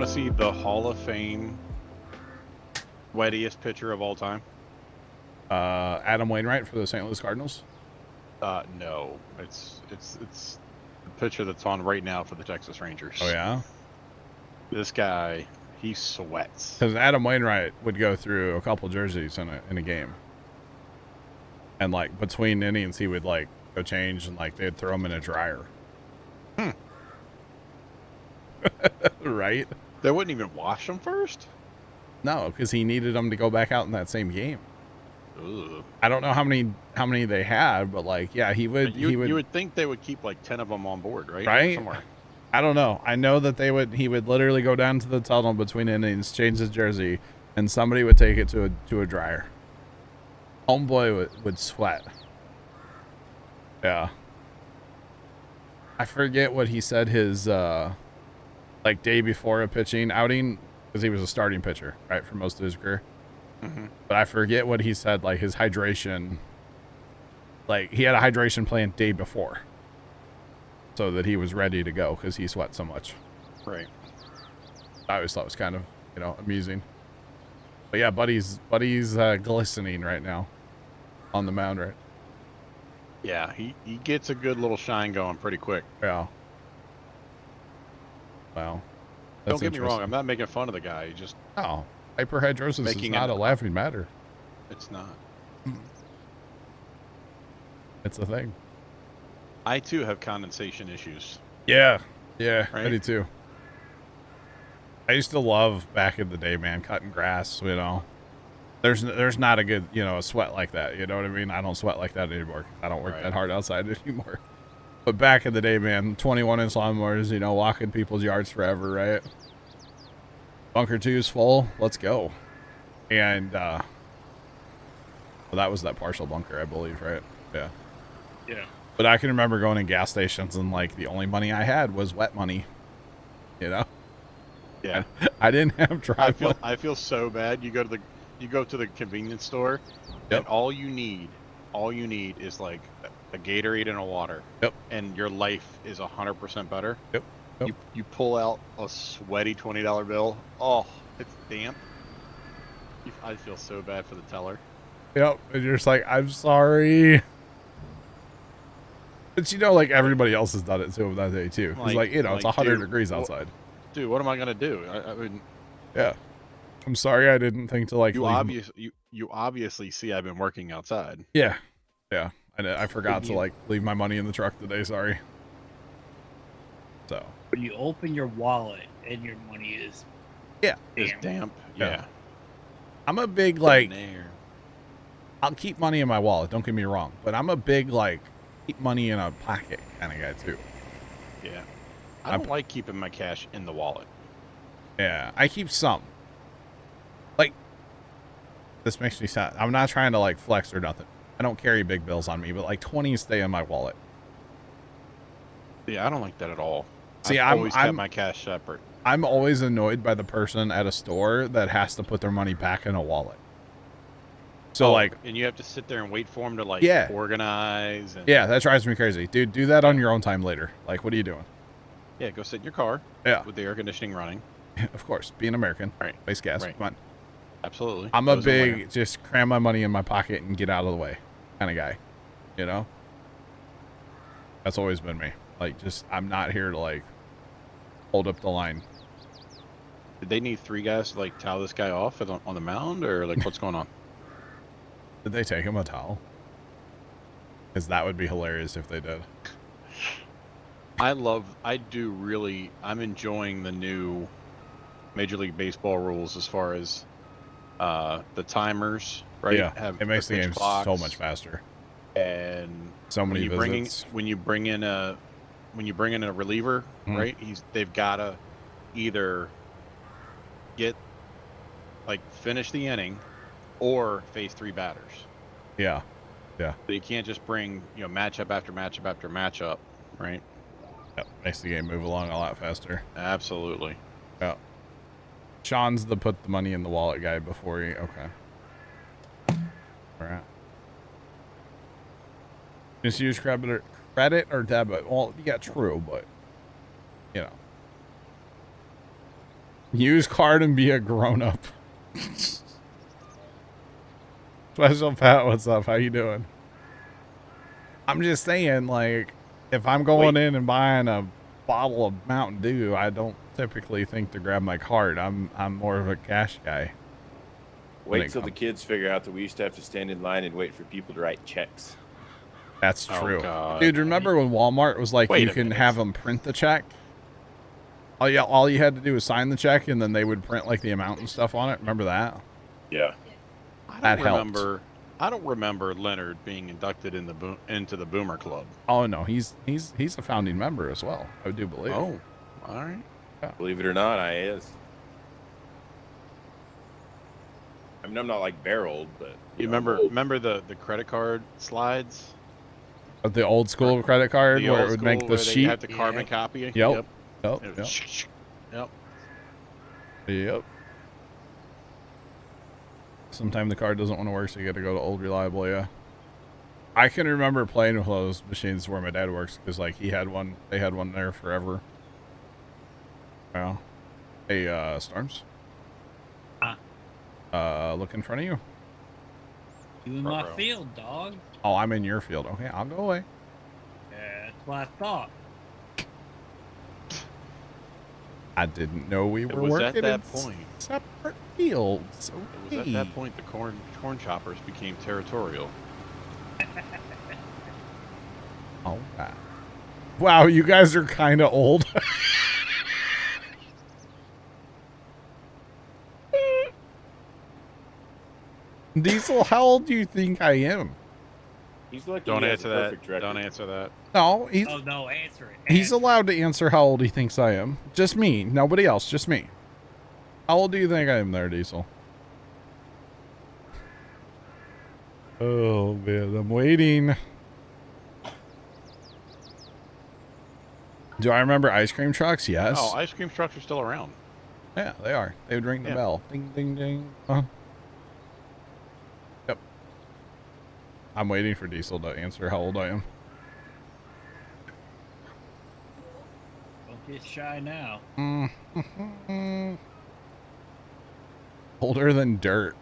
want to see the Hall of Fame wettiest pitcher of all time? Adam Wainwright for the St. Louis Cardinals. No, it's the pitcher that's on right now for the Texas Rangers. Oh yeah, this guy, he sweats. because Adam Wainwright would go through a couple jerseys in a game, and like between innings he would like go change and like they'd throw him in a dryer. Right? They wouldn't even wash him first? No, because he needed them to go back out in that same game. Ugh. I don't know how many they had, but like, yeah, he would. You would think they would keep like 10 of them on board, right? Right? Somewhere. I don't know. I know that he would literally go down to the tunnel between innings, change his jersey, and somebody would take it to a dryer. Homeboy would sweat. Yeah. I forget what he said his like day before a pitching outing, because he was a starting pitcher, right, for most of his career. Mm-hmm. But I forget what he said, like his hydration, like he had a hydration plan day before so that he was ready to go because he sweat so much. Right. I always thought it was kind of, amusing. But yeah, Buddy's glistening right now on the mound, right? Yeah, he gets a good little shine going pretty quick. Yeah. Wow. Don't get me wrong, I'm not making fun of the guy. He just hyperhidrosis is not a laughing matter. It's not. It's a thing. I too have condensation issues. Yeah, right? I do too. I used to love back in the day, man, cutting grass. There's not a good a sweat like that. You know what I mean? I don't sweat like that anymore. I don't work that hard outside anymore. But back in the day, man, 21-inch lawnmowers, walking people's yards forever, right? Bunker 2's full. Let's go. And well, that was that partial bunker, I believe, right? Yeah. Yeah. But I can remember going in gas stations and like the only money I had was wet money. Yeah. I didn't have dry money. I feel so bad. You go to the convenience store, and all you need is like a Gatorade and a water. Yep. And your life is 100% better. Yep. You pull out a sweaty $20 bill. Oh, it's damp. I feel so bad for the teller. Yep. And you're just like, I'm sorry. But like everybody else has done it too that day too. It's like, it's 100 degrees outside. Dude, what am I gonna do? I mean, yeah. I'm sorry, I didn't think to like. You obviously see I've been working outside. Yeah. I forgot to like leave my money in the truck today. Sorry. So. When you open your wallet and your money is damp. Yeah. I'm a big like. I'll keep money in my wallet. Don't get me wrong, but I'm a big like keep money in a pocket kind of guy too. Yeah. I don't like keeping my cash in the wallet. Yeah, I keep some. Like, this makes me sad. I'm not trying to like flex or nothing. I don't carry big bills on me, but like 20s stay in my wallet. Yeah, I don't like that at all. See, I've always kept my cash separate. I'm always annoyed by the person at a store that has to put their money back in a wallet. So and you have to sit there and wait for them to like organize. And... Yeah, that drives me crazy, dude. Do that on your own time later. Like, what are you doing? Yeah, go sit in your car. Yeah, with the air conditioning running. Of course, being American. Right. Waste gas. Right. Come on. Absolutely. I'm a big just cram my money in my pocket and get out of the way kind of guy. That's always been me. Like, just I'm not here to like hold up the line. Did they need 3 guys to like towel this guy off on the mound, or like what's going on? Did they take him a towel? Because that would be hilarious if they did. I'm enjoying the new Major League Baseball rules as far as the timers, right? Yeah, it makes the game so much faster. And so many visits. When you bring in a reliever, right? They've got to either finish the inning or face 3 batters. Yeah. So you can't just bring matchup after matchup after matchup, right? Yep, makes the game move along a lot faster. Absolutely. Yeah. Sean's the put the money in the wallet guy before he. Okay. All right. Just use credit or debit. Well, yeah, true, but Use card and be a grown-up. Special Pat, what's up? How you doing? I'm just saying, like, if I'm going in and buying a bottle of Mountain Dew, I don't typically think to grab my card. I'm more of a cash guy. Wait till the kids figure out that we used to have to stand in line and wait for people to write checks. That's true. God. Dude, remember when Walmart was like, you can have them print the check? All you had to do was sign the check, and then they would print like the amount and stuff on it. Remember that? Yeah. I don't remember Leonard being inducted into the Boomer Club. Oh no, he's a founding member as well. I do believe. Oh, all right. Yeah. Believe it or not, I is. I mean, I'm not like barreled, but you remember the credit card slides? Of the old school credit card where it would make the sheet. You have to carbon copy. Yep. Yep. Sometimes the card doesn't want to work, so you got to go to old reliable. Yeah. I can remember playing with those machines where my dad works because like he had one. They had one there forever. Well, hey, Storms. Look in front of you. You in my field, dog. Oh, I'm in your field. Okay, I'll go away. Yeah, that's what I thought. I didn't know we were working at that point. Separate fields. Okay. It was at that point the corn choppers became territorial. Oh, wow. Wow, you guys are kind of old. Diesel, how old do you think I am? He's like, don't answer that. Don't answer that. No, he's. Oh no, answer it. He's allowed to answer how old he thinks I am. Just me, nobody else. Just me. How old do you think I am, there, Diesel? Oh man, I'm waiting. Do I remember ice cream trucks? Yes. Oh, ice cream trucks are still around. Yeah, they are. They would ring the bell. Ding, ding, ding. Yep. I'm waiting for Diesel to answer how old I am. Don't get shy now. Older than dirt.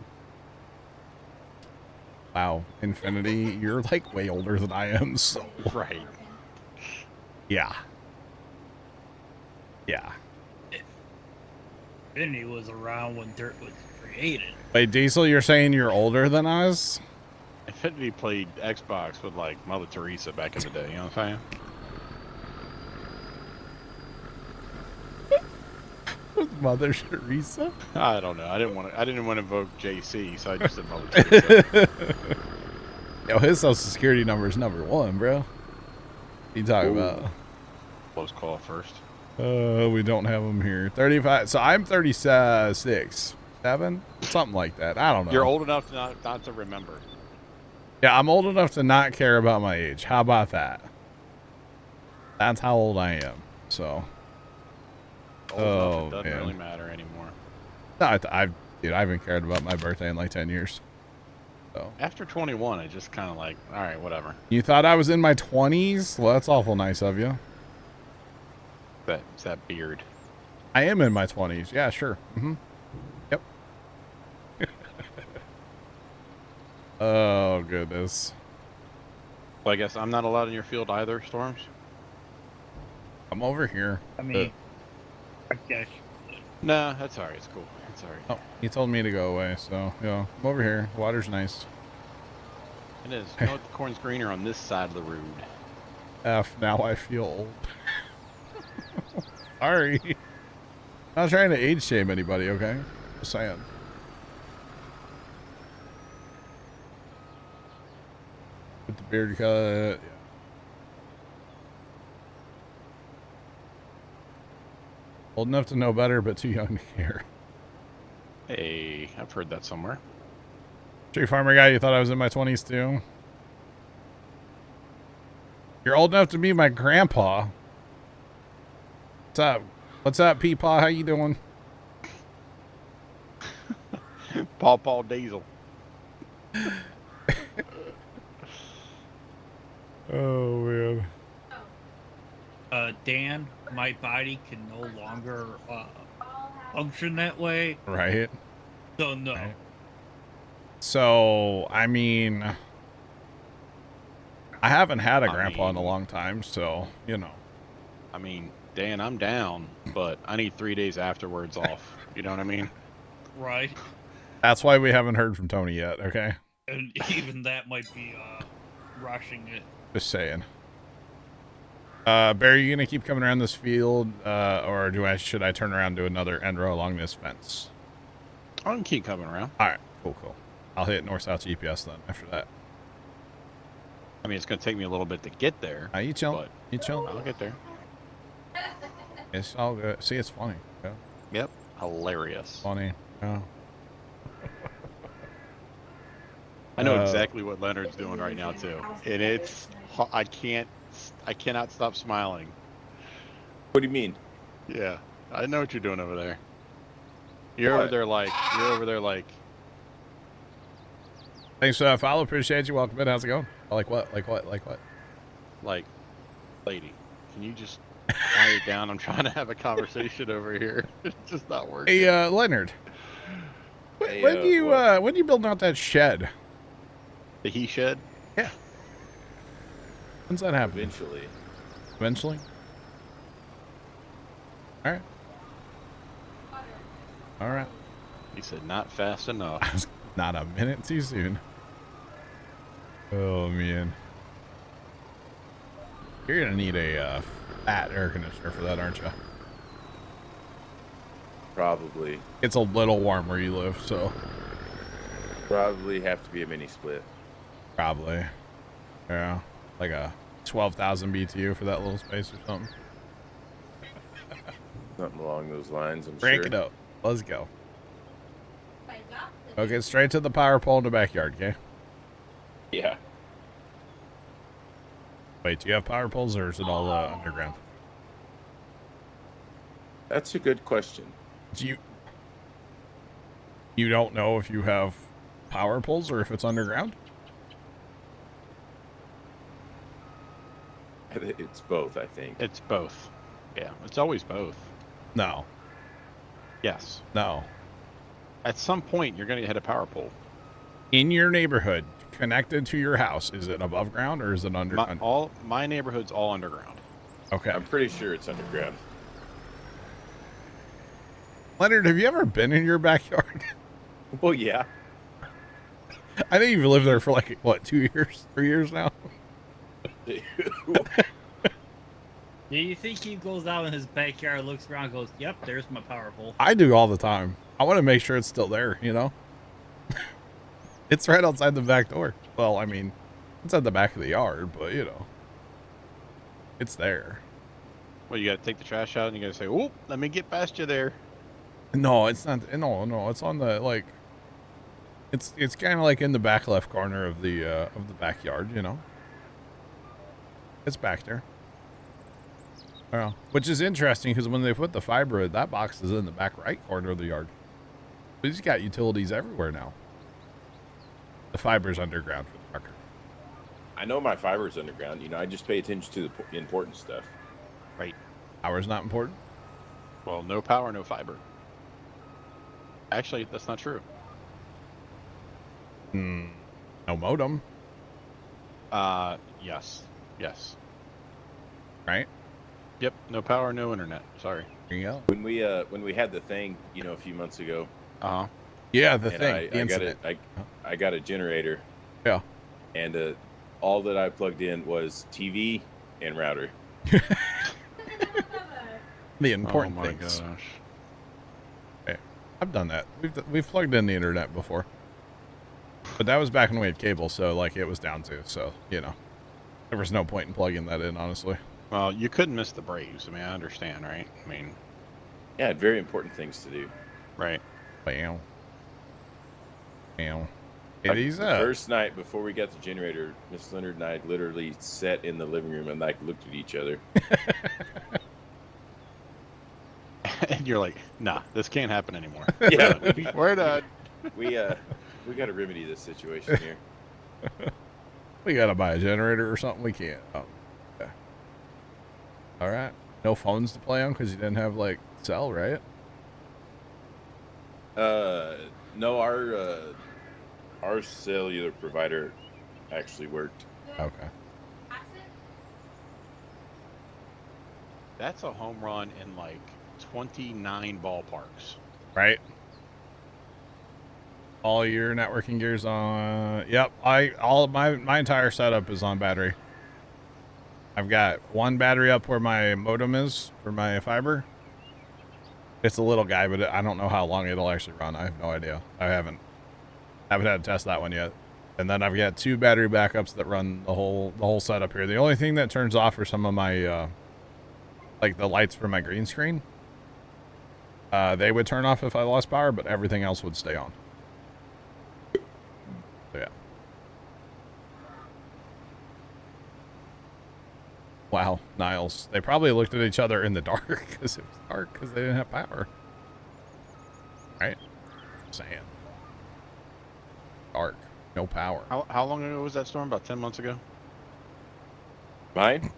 Wow, Infinity, you're like way older than I am, so. Right. Yeah. Yeah. Infinity was around when dirt was created. Wait, Diesel, you're saying you're older than us? Infinity played Xbox with like Mother Teresa back in the day. You know what I'm saying? Mother Teresa? I don't know. I didn't want to invoke JC, so I just said Mother Teresa. Yo, his social security number is number 1, bro. What you talking about? Close call first. We don't have them here. 35. So I'm 36, 7, something like that. I don't know. You're old enough not to remember. Yeah, I'm old enough to not care about my age. How about that? That's how old I am. So. Old enough, it doesn't really matter anymore. No, dude, I haven't cared about my birthday in like 10 years. So. After 21, it just kind of like, all right, whatever. You thought I was in my 20s? Well, that's awful nice of you. It's that beard. I am in my 20s. Yeah, sure. Yep. Oh, goodness. Well, I guess I'm not allowed in your field either, Storms? I'm over here. I mean, I guess. Nah, that's all right. It's cool. It's all right. Oh, he told me to go away, so, yeah, I'm over here. The water's nice. It is. You know what? The corn's greener on this side of the road. F, now I feel old. Sorry. I'm not trying to age shame anybody, okay? Just saying. With the beard cut. Yeah. Old enough to know better, but too young to care. Hey, I've heard that somewhere. Tree farmer guy, you thought I was in my 20s too? You're old enough to be my grandpa. What's up? What's up, Peepaw? How you doing? Paw Diesel. Oh, man. Dan, my body can no longer function that way. Right. So no. Right. So, I mean, I haven't had a grandpa in a long time, so, you know. I mean, Dan, I'm down, but I need 3 days afterwards off. You know what I mean? Right. That's why we haven't heard from Tony yet, okay? And even that might be rushing it. Just saying. Barry, you gonna keep coming around this field, or should I turn around and do another end row along this fence? I can keep coming around. All right, cool. I'll hit north-south GPS then after that. I mean, it's gonna take me a little bit to get there. You chill. But You chill. I'll get there. It's all good. See, it's funny. Yeah. Yep. Hilarious. Funny. Yeah. I know exactly what Leonard's doing right now too, and it's I cannot stop smiling. What do you mean? Yeah, I know what you're doing over there. You're over there like Thanks for that follow. Appreciate you. Welcome in. How's it going? Like what? Like, lady, can you just quiet down? I'm trying to have a conversation over here. It's just not working. Hey, Leonard. Hey, when do you build out that shed? The he shed? Yeah. When's that happen? Eventually. All right. He said not fast enough. Not a minute too soon. Oh man. You're gonna need a fat air conditioner for that, aren't you? Probably. It's a little warm where you live, so. Probably have to be a mini split. Probably. Yeah. Like a 12,000 BTU for that little space or something. Something along those lines, I'm Break sure. it up. Let's go. Okay, straight to the power pole in the backyard, okay? Yeah. Wait, do you have power poles or is it all underground? That's a good question. You don't know if you have power poles or if it's underground? It's both, I think. It's both. Yeah, it's always both. No. Yes. No. At some point, you're going to hit a power pole. In your neighborhood, connected to your house, is it above ground or is it under? My neighborhood's all underground. Okay. I'm pretty sure it's underground. Leonard, have you ever been in your backyard? Well, yeah. I think you've lived there for like, what, 2 years, 3 years now? Do you think he goes out in his backyard, looks around, goes, "Yep, there's my power pole"? I do all the time. I want to make sure it's still there, you know? It's right outside the back door. Well, I mean, it's at the back of the yard, but, you know, it's there. Well, you got to take the trash out and you got to say, "Oh, let me get past you there." No, it's not. No, it's on the, like, it's kind of like in the back left corner of the backyard, you know? It's back there. Well, which is interesting because when they put the fiber, that box is in the back right corner of the yard. But he's got utilities everywhere now. The fiber's underground for the marker. I know my fiber's underground. You know, I just pay attention to the important stuff. Right. Power's not important? Well, no power, no fiber. Actually, that's not true. No modem. Yes. Yes. Right? Yep. No power, no internet. Sorry. There you go. When we had the thing, you know, a few months ago. Uh-huh. Yeah, the and thing. The incident. I got a generator. Yeah. And all that I plugged in was TV and router. The important Oh my things. gosh. Hey, I've done that. We've plugged in the internet before. But that was back when we had cable, so like it was down to, so you know. There was no point in plugging that in, honestly. Well, you couldn't miss the Braves. I mean, I understand, right? I mean, Yeah, had very important things to do. right. Bam. Bam. Like, It is the first night before we got the generator, Miss Leonard and I literally sat in the living room and like looked at each other. And you're like, nah, this can't happen anymore. Yeah, We're done. we got to remedy this situation here. We gotta buy a generator or something. We can't. Oh, okay. All right. No phones to play on because you didn't have like cell, right? No, our cellular provider actually worked. Okay. That's a home run in like 29 ballparks. Right. All your networking gears on. Yep. My entire setup is on battery. I've got one battery up where my modem is for my fiber. It's a little guy, but I don't know how long it'll actually run. I have no idea. I haven't had to test that one yet. And then I've got 2 battery backups that run the whole setup here. The only thing that turns off are some of my like the lights for my green screen. They would turn off if I lost power, but everything else would stay on. So, yeah. Wow, Niles. They probably looked at each other in the dark because it was dark because they didn't have power. Right? Saying. Dark. No power. How long ago was that storm? About 10 months ago? Mine?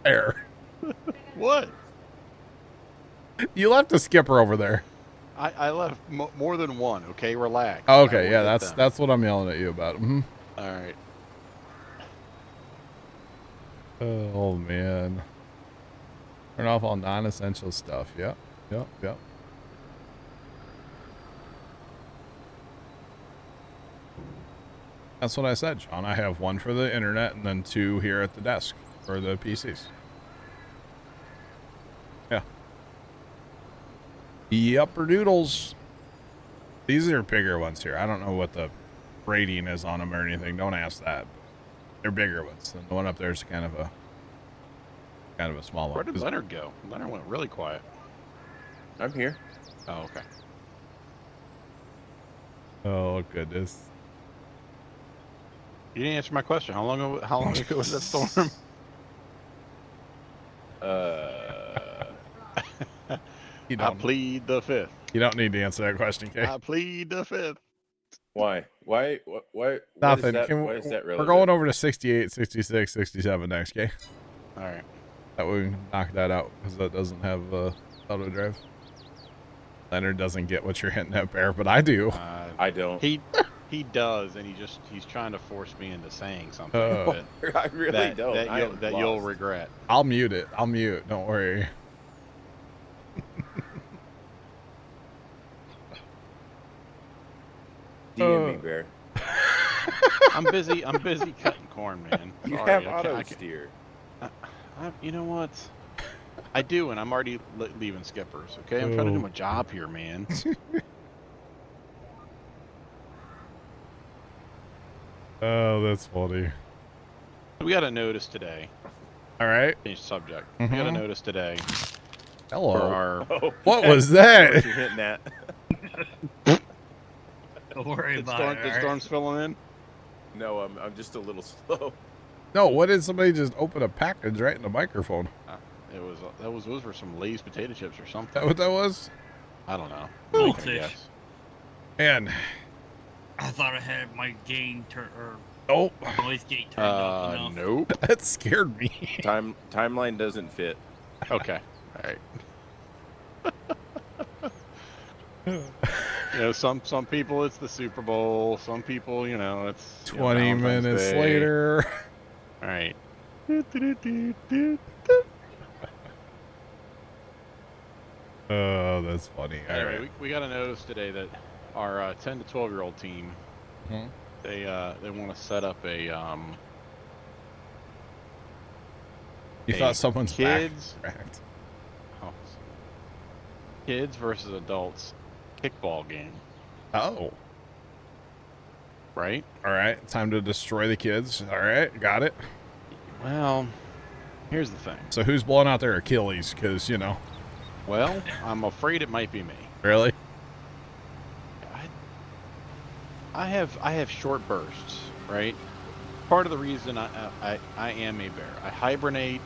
There. What? You left a skipper over there. I left more than one. Okay, relax. Oh, okay, yeah, that's what I'm yelling at you about. Mm-hmm. All right. Oh man. Turn off all non-essential stuff. Yep. That's what I said, Sean. I have 1 for the internet and then 2 here at the desk for the PCs. Yeah. Yupper doodles. These are bigger ones here. I don't know what the rating is on them or anything. Don't ask that. They're bigger ones. And the one up there is kind of a small one. Where did Leonard go? Leonard went really quiet. I'm here. Oh, okay. Oh goodness. You didn't answer my question. How long ago was that storm? You I plead the 5th. You don't need to answer that question, Kay. I plead the 5th. Why? Why? Nothing. Why is that relevant? We're going over to 68, 66, 67 next, Kay? All right. That way we can knock that out because that doesn't have auto drive. Leonard doesn't get what you're hitting at, Bear, but I do. I don't. He does, and he's trying to force me into saying something I really don't. That you'll regret. I'll mute it. I'll mute. Don't worry. DM me, Bear. I'm busy cutting corn, man. You Sorry, have auto steer. You know what? I do, and I'm already leaving skippers. Okay, I'm trying to do my job here, man. Oh, that's funny. We got a notice today. All right. Change subject. We got a notice today. Hello. For our... What was that? What you hitting at? Don't worry about it. The storm's filling in. No, I'm just a little slow. No, what did somebody just open a package right in the microphone? Those were some Lay's potato chips or something. Is that what that was? I don't know. Goldfish. Man. I thought I had my gain or nope. noise gate turned off enough. Nope. That scared me. Timeline doesn't fit. Okay. All right. You know, some people it's the Super Bowl. Some people, you know, it's 20 minutes later. All right. Oh, that's funny. All anyway, right. we got a notice today that our 10 to 12-year-old team, they want to set up a You thought someone's kids back. Kids versus adults kickball game. Oh. Right? All right. Time to destroy the kids. All right. Got it. Well, here's the thing. So who's blowing out their Achilles? Because, you know. Well, I'm afraid it might be me. Really? I have short bursts, right? Part of the reason I am a bear. I hibernate.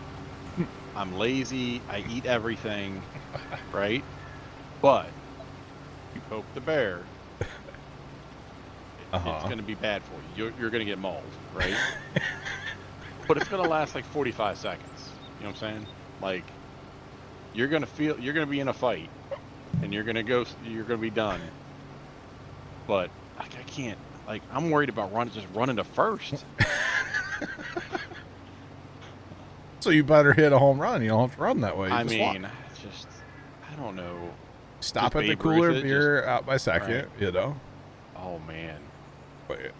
I'm lazy. I eat everything, right? But you poke the bear, it's going to be bad for you. You're going to get mauled, right? But it's going to last like 45 seconds. You know what I'm saying? Like, you're gonna be in a fight, and you're gonna be done. But I can't. Like, I'm worried about running to first. So you better hit a home run. You don't have to run that way. I just mean, walk. I don't know. Stop Just at the Babe cooler, Ruth it, beer out by second, right. you know? Oh, man. Wait,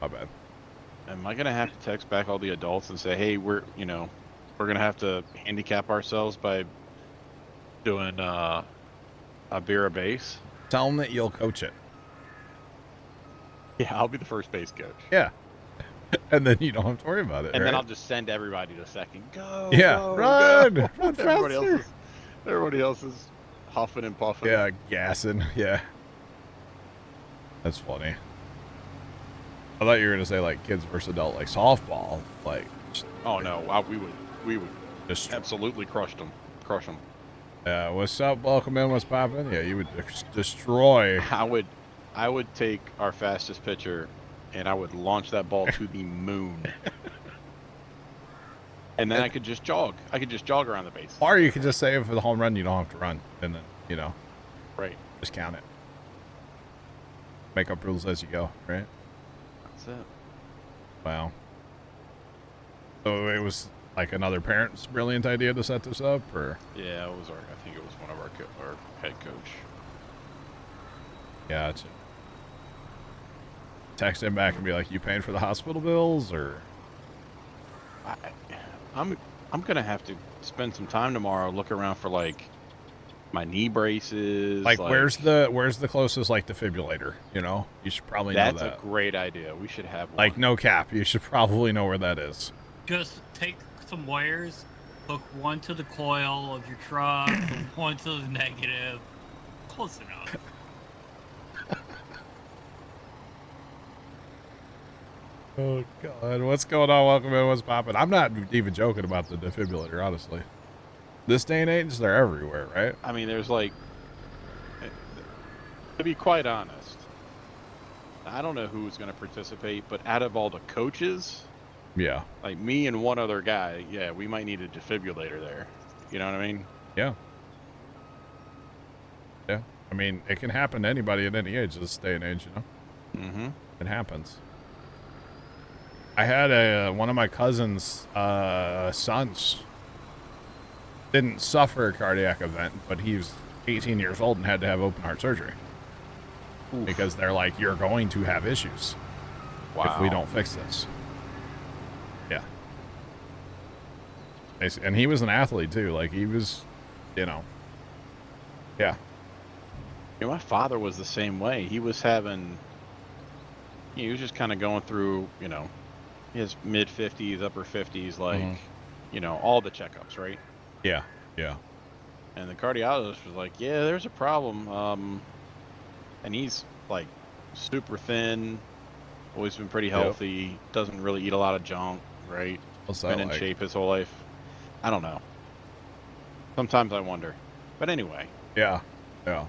my bad. Am I going to have to text back all the adults and say, hey, we're going to have to handicap ourselves by doing a beer a base? Tell them that you'll coach it. Yeah, I'll be the first base coach. Yeah. And then you don't have to worry about it. And right? then I'll just send everybody to second. Go. Yeah. Go, Run. go. Run faster. Everybody else is huffing and puffing. Yeah, gassing. Yeah. That's funny. I thought you were going to say, like, kids versus adult, like softball. Like, oh, no. We would just absolutely crush them. What's up? Welcome in. What's poppin'? Yeah, you would destroy. I would take our fastest pitcher and I would launch that ball to the moon. And then I could just jog. I could just jog around the base. Or you could just say for the home run, you don't have to run. And then, right. Just count it. Make up rules as you go, right? That's it. Wow. So it was like another parent's brilliant idea to set this up, or? Yeah, I think it was one of our head coach. Gotcha. Text him back and be like, "You paying for the hospital bills, or?" I'm gonna have to spend some time tomorrow, look around for like my knee braces. Like where's the closest like defibrillator? You should probably know that. That's a great idea. We should have one. Like no cap, you should probably know where that is. Just take some wires, hook one to the coil of your truck, hook one to the negative. Close enough. Oh God, what's going on? Welcome in. What's poppin'? I'm not even joking about the defibrillator, honestly. This day and age, they're everywhere, right? I mean, there's like, to be quite honest, I don't know who's going to participate, but out of all the coaches, yeah, like me and one other guy, yeah, we might need a defibrillator there. You know what I mean? Yeah. Yeah. I mean, it can happen to anybody at any age this day and age, Mm-hmm. It happens. I had one of my cousin's sons didn't suffer a cardiac event, but he was 18 years old and had to have open heart surgery. Oof. Because they're like, you're going to have issues if we don't fix this. Yeah. And he was an athlete too. Like he was, yeah. My father was the same way. He was he was just kind of going through, his mid 50s, upper 50s, like, all the checkups, right? Yeah, yeah. And the cardiologist was like, yeah, there's a problem. And he's like super thin, always been pretty healthy, doesn't really eat a lot of junk, right? What's that been in like? shape his whole life. I don't know. Sometimes I wonder. But anyway. Yeah. They're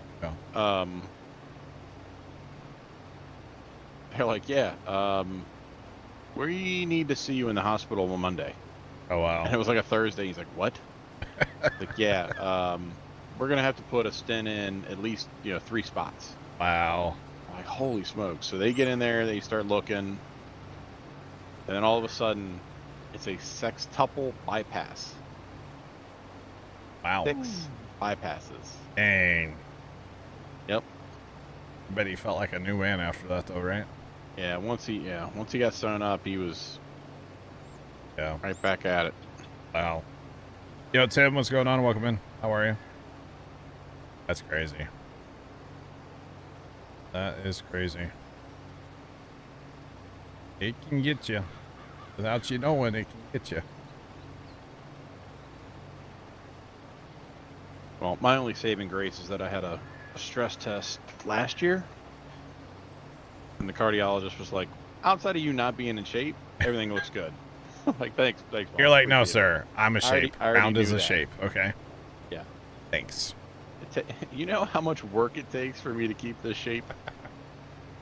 like, we need to see you in the hospital on Monday. Oh, wow. And it was like a Thursday. He's like, what? Like, we're going to have to put a stent in at least, 3 spots. Wow. I'm like, holy smokes. So they get in there, they start looking. And then all of a sudden, it's a sextuple bypass. Wow. 6 bypasses. Dang. Yep. I bet he felt like a new man after that, though, right? Yeah, once he got sewn up, he was right back at it. Wow. Yo, Tim, what's going on? Welcome in. How are you? That's crazy. That is crazy. It can get you. Without you knowing, it can get you. Well, my only saving grace is that I had a stress test last year. And the cardiologist was like, outside of you not being in shape, everything looks good. I'm like, thanks. Mom. You're like, no, sir. I'm a shape. I already Round is knew a that. shape. Okay. Yeah. Thanks. You know how much work it takes for me to keep this shape?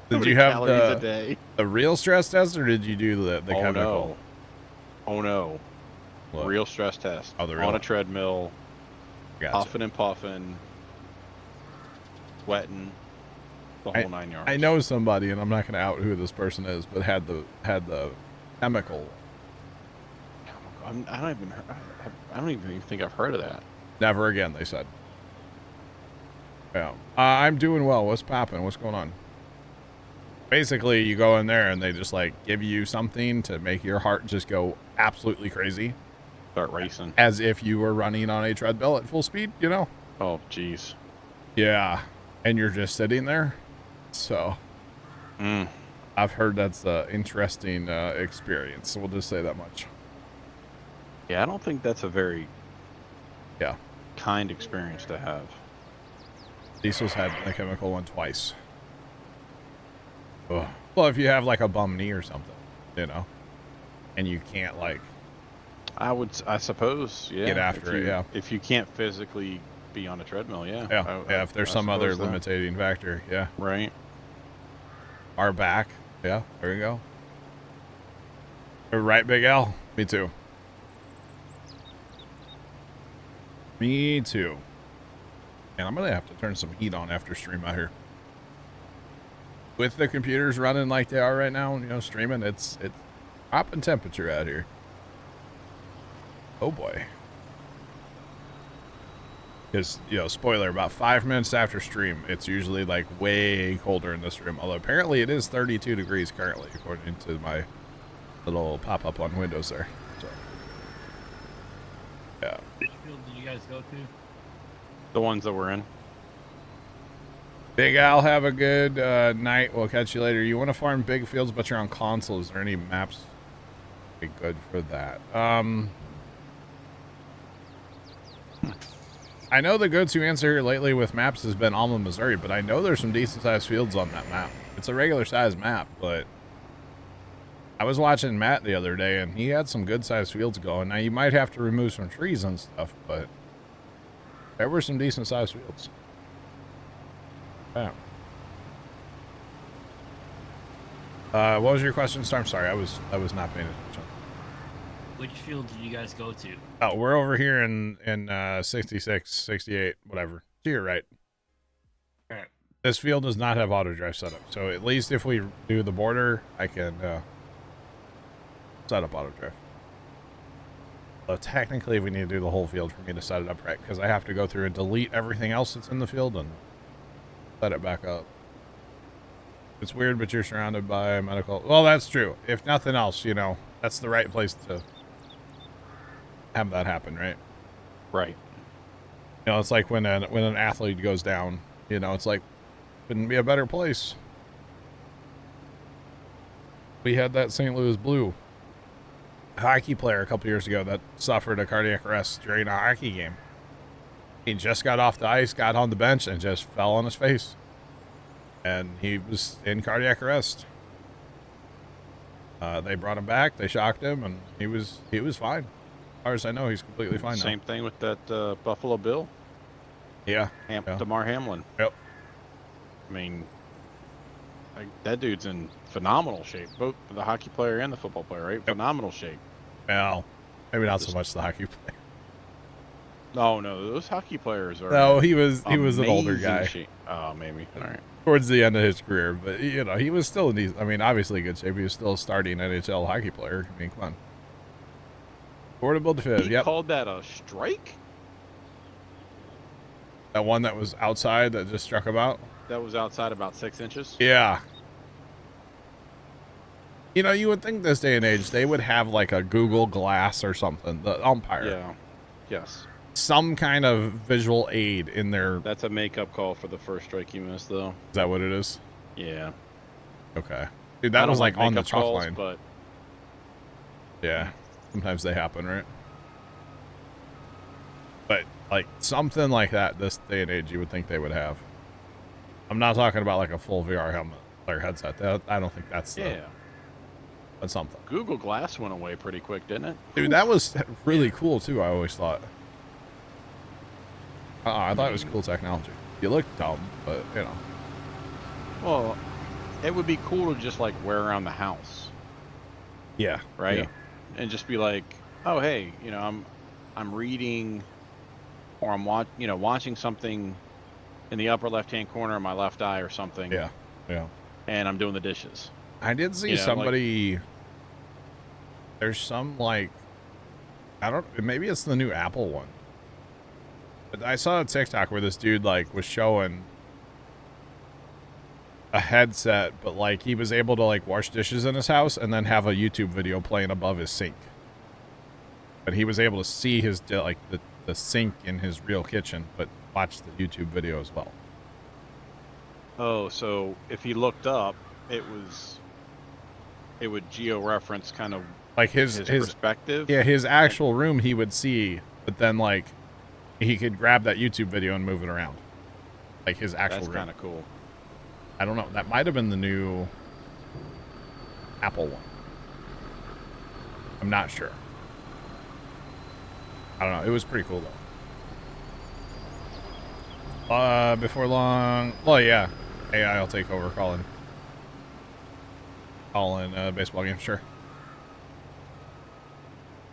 Did you have calories a day? the real stress test, or did you do the chemical? Oh no. What? Real stress test. Oh, the real on a one. treadmill, Gotcha. huffing and puffing, sweating, the whole 9 yards. I know somebody, and I'm not going to out who this person is, but had the chemical. I don't even think I've heard of that. Never again, they said. Yeah. I'm doing well. What's popping? What's going on? Basically, you go in there and they just like give you something to make your heart just go absolutely crazy. Start racing. As if you were running on a treadmill at full speed, you know? Oh, jeez. Yeah. And you're just sitting there. So, I've heard that's an interesting experience. We'll just say that much. Yeah, I don't think that's a very Yeah. kind experience to have. Diesel's had a chemical one twice. Ugh. Well, if you have like a bum knee or something, you know, and you can't like I suppose, yeah. get after it, yeah. If you can't physically be on a treadmill, yeah. Yeah, if there's some other limiting factor, yeah. Right. Our back, yeah, there you go. Right, Big L? Me too. Me too. And I'm gonna have to turn some heat on after stream out here. With the computers running like they are right now, you know, streaming, it's dropping temperature out here. Oh boy. Because, you know, spoiler, about 5 minutes after stream, it's usually like way colder in this room. Although apparently it is 32 degrees currently, according to my little pop-up on Windows there. So, yeah. Which field did you guys go to? The ones that we're in. Big Al, have a good night. We'll catch you later. You want to farm big fields, but you're on console. Is there any maps be good for that? I know the go-to answer here lately with maps has been Alma, Missouri, but I know there's some decent-sized fields on that map. It's a regular-sized map, but I was watching Matt the other day, and he had some good-sized fields going. Now, you might have to remove some trees and stuff, but there were some decent-sized fields. Yeah. What was your question, Storm? Sorry, I was not paying attention. Which field did you guys go to? Oh, we're over here in 66, 68, whatever. To your right. Alright. This field does not have auto drive setup, so at least if we do the border, I can set up auto drive. So technically, we need to do the whole field for me to set it up right, because I have to go through and delete everything else that's in the field and set it back up. It's weird, but you're surrounded by medical. Well, that's true. If nothing else, you know, that's the right place to have that happen, right? Right. You know, it's like when an athlete goes down, you know, it's like, couldn't be a better place. We had that St. Louis Blue hockey player a couple years ago that suffered a cardiac arrest during a hockey game. He just got off the ice, got on the bench, and just fell on his face. And he was in cardiac arrest. They brought him back, they shocked him, and he was fine. As far as I know, he's completely fine now. Same thing with that Buffalo Bill. Yeah. DeMar Hamlin. Yep. I mean, like, that dude's in phenomenal shape. Both the hockey player and the football player, right? Yep. Phenomenal shape. Well, maybe not so much the hockey player. No, those hockey players are. No, he was an older guy. Oh, maybe. All right. Towards the end of his career, but you know, he was still in these. I mean, obviously good shape. He was still a starting NHL hockey player. I mean, come on. Portable defib. He called that a strike? That one that was outside that just struck him out? That was outside about 6 inches? Yeah. You know, you would think this day and age they would have like a Google Glass or something, the umpire. Yeah. Yes. Some kind of visual aid in there. That's a makeup call for the first strike you missed, though. Is that what it is? Yeah. Okay. Dude, that was like on the chalk line. But yeah. Sometimes they happen, right? But like something like that this day and age you would think they would have. I'm not talking about like a full VR helmet or headset. I don't think that's that's something. Google Glass went away pretty quick, didn't it? Dude, that was really cool too, I always thought. I thought it was cool technology. You look dumb, but you know. Well, it would be cool to just like wear around the house. Yeah. Right? Yeah. And just be like, oh hey, I'm reading, or I'm watching something in the upper left-hand corner of my left eye or something. Yeah, yeah. And I'm doing the dishes. I did see somebody. There's some like, I don't. Maybe it's the new Apple one. But I saw a TikTok where this dude like was showing a headset, but like he was able to like wash dishes in his house and then have a YouTube video playing above his sink. But he was able to see his like the sink in his real kitchen, but watch the YouTube video as well. Oh, so if he looked up, it would geo-reference kind of like his perspective. Yeah, his actual room he would see, but then like he could grab that YouTube video and move it around. Like his actual room. That's kind of cool. I don't know. That might have been the new Apple one. I'm not sure. I don't know. It was pretty cool though. Before long, well, yeah, AI will take over calling baseball games. Sure.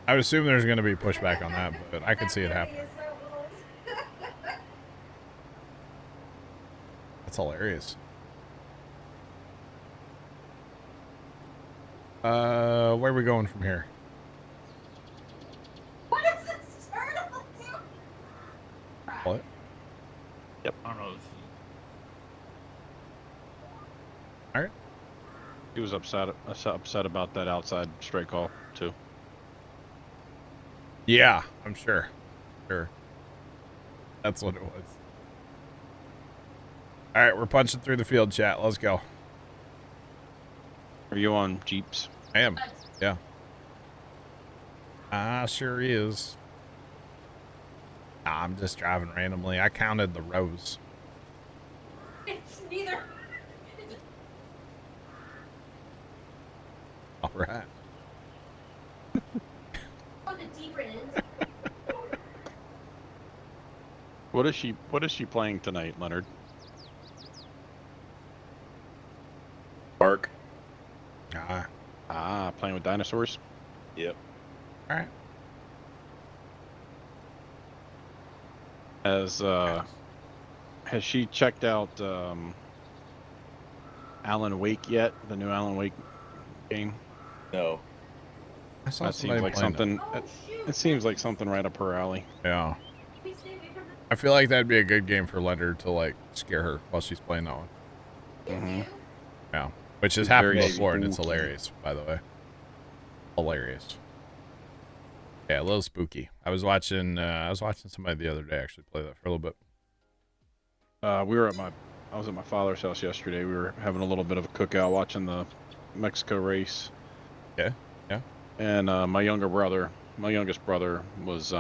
I would assume there's going to be pushback on that, but I could see it happening. That's hilarious. Where are we going from here? What is this turtle doing? What? Yep. I don't know. All right. He was upset about that outside straight call too. Yeah, I'm sure. Sure. That's what it was. All right, we're punching through the field, chat. Let's go. Are you on Jeeps? I am. Yeah. Sure is. Nah, I'm just driving randomly. I counted the rows. It's neither. All right. On the deeper end. What is she playing tonight, Leonard? Bark. Playing with dinosaurs? Yep. All right. Has she checked out Alan Wake yet? The new Alan Wake game? No. I saw That seems like something. It seems like something right up her alley. Yeah. I feel like that'd be a good game for Leonard to like scare her while she's playing that one. Mm-hmm. Yeah. Which has It's happened very before, and it's spooky. hilarious, by the way. Hilarious. Yeah, a little spooky. I was watching somebody the other day actually play that for a little bit. I was at my father's house yesterday. We were having a little bit of a cookout, watching the Mexico race. Yeah, yeah. And my youngest brother was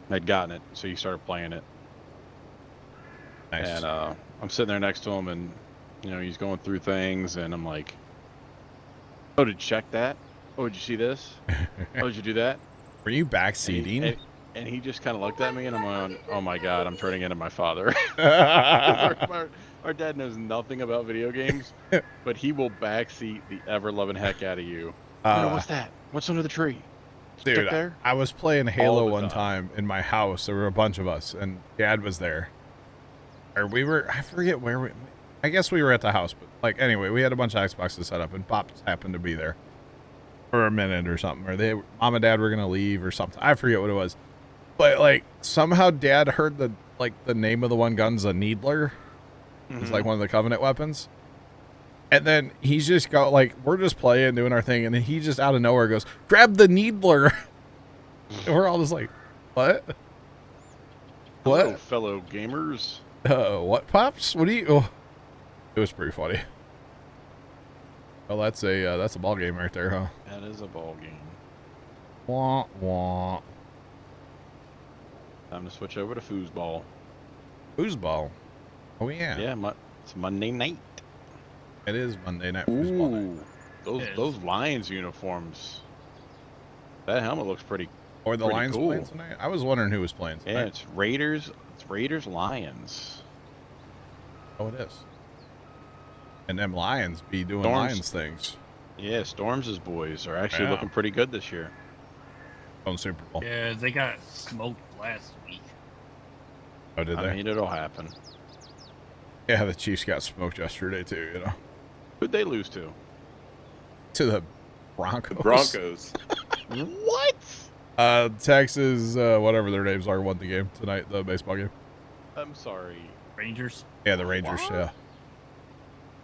had gotten it, so he started playing it. Nice. And I'm sitting there next to him, and he's going through things, and I'm like, "Oh, did you check that? Oh, did you see this? Oh, did you do that?" Were you backseating? And he just kind of looked at me, and I'm going, "Oh my God, I'm turning into my father." our dad knows nothing about video games, but he will backseat the ever-loving heck out of you. What's that? What's under the tree? Dude, Stuck there? I was playing Halo All the one time. time in my house. There were a bunch of us, and Dad was there. Or we were, I forget where I guess we were at the house, but like, anyway, we had a bunch of Xboxes set up, and Pop happened to be there for a minute or something, or Mom and Dad were going to leave or something. I forget what it was. But like, somehow Dad heard the name of the one gun's a Needler. It's like one of the Covenant weapons. And then he's just got we're just playing, doing our thing, and then he just out of nowhere goes, "Grab the Needler." And we're all just like, "What? What?" Hello, fellow gamers. What, Pops? What do you? Oh. It was pretty funny. Well, that's a ball game right there, huh? That is a ball game. Wah wah. Time to switch over to foosball. Foosball. Oh yeah. Yeah, it's Monday night. It is Monday night foosball night. Those Lions uniforms. That helmet looks pretty. Or the pretty Lions cool. playing tonight? I was wondering who was playing tonight. Yeah, it's Raiders. It's Raiders Lions. Oh, it is. And them Lions be doing Storms. Lions things. Yeah, Storms' boys are actually Yeah. looking pretty good this year. on Super Bowl. Yeah, they got smoked last week. Oh, did they? I mean, it'll happen. Yeah, the Chiefs got smoked yesterday too. You know, Who'd they lose to? to the Broncos. The Broncos. What? Texas, whatever their names are, won the game tonight. The baseball game. I'm sorry. Rangers. Yeah, the Rangers. What? Yeah.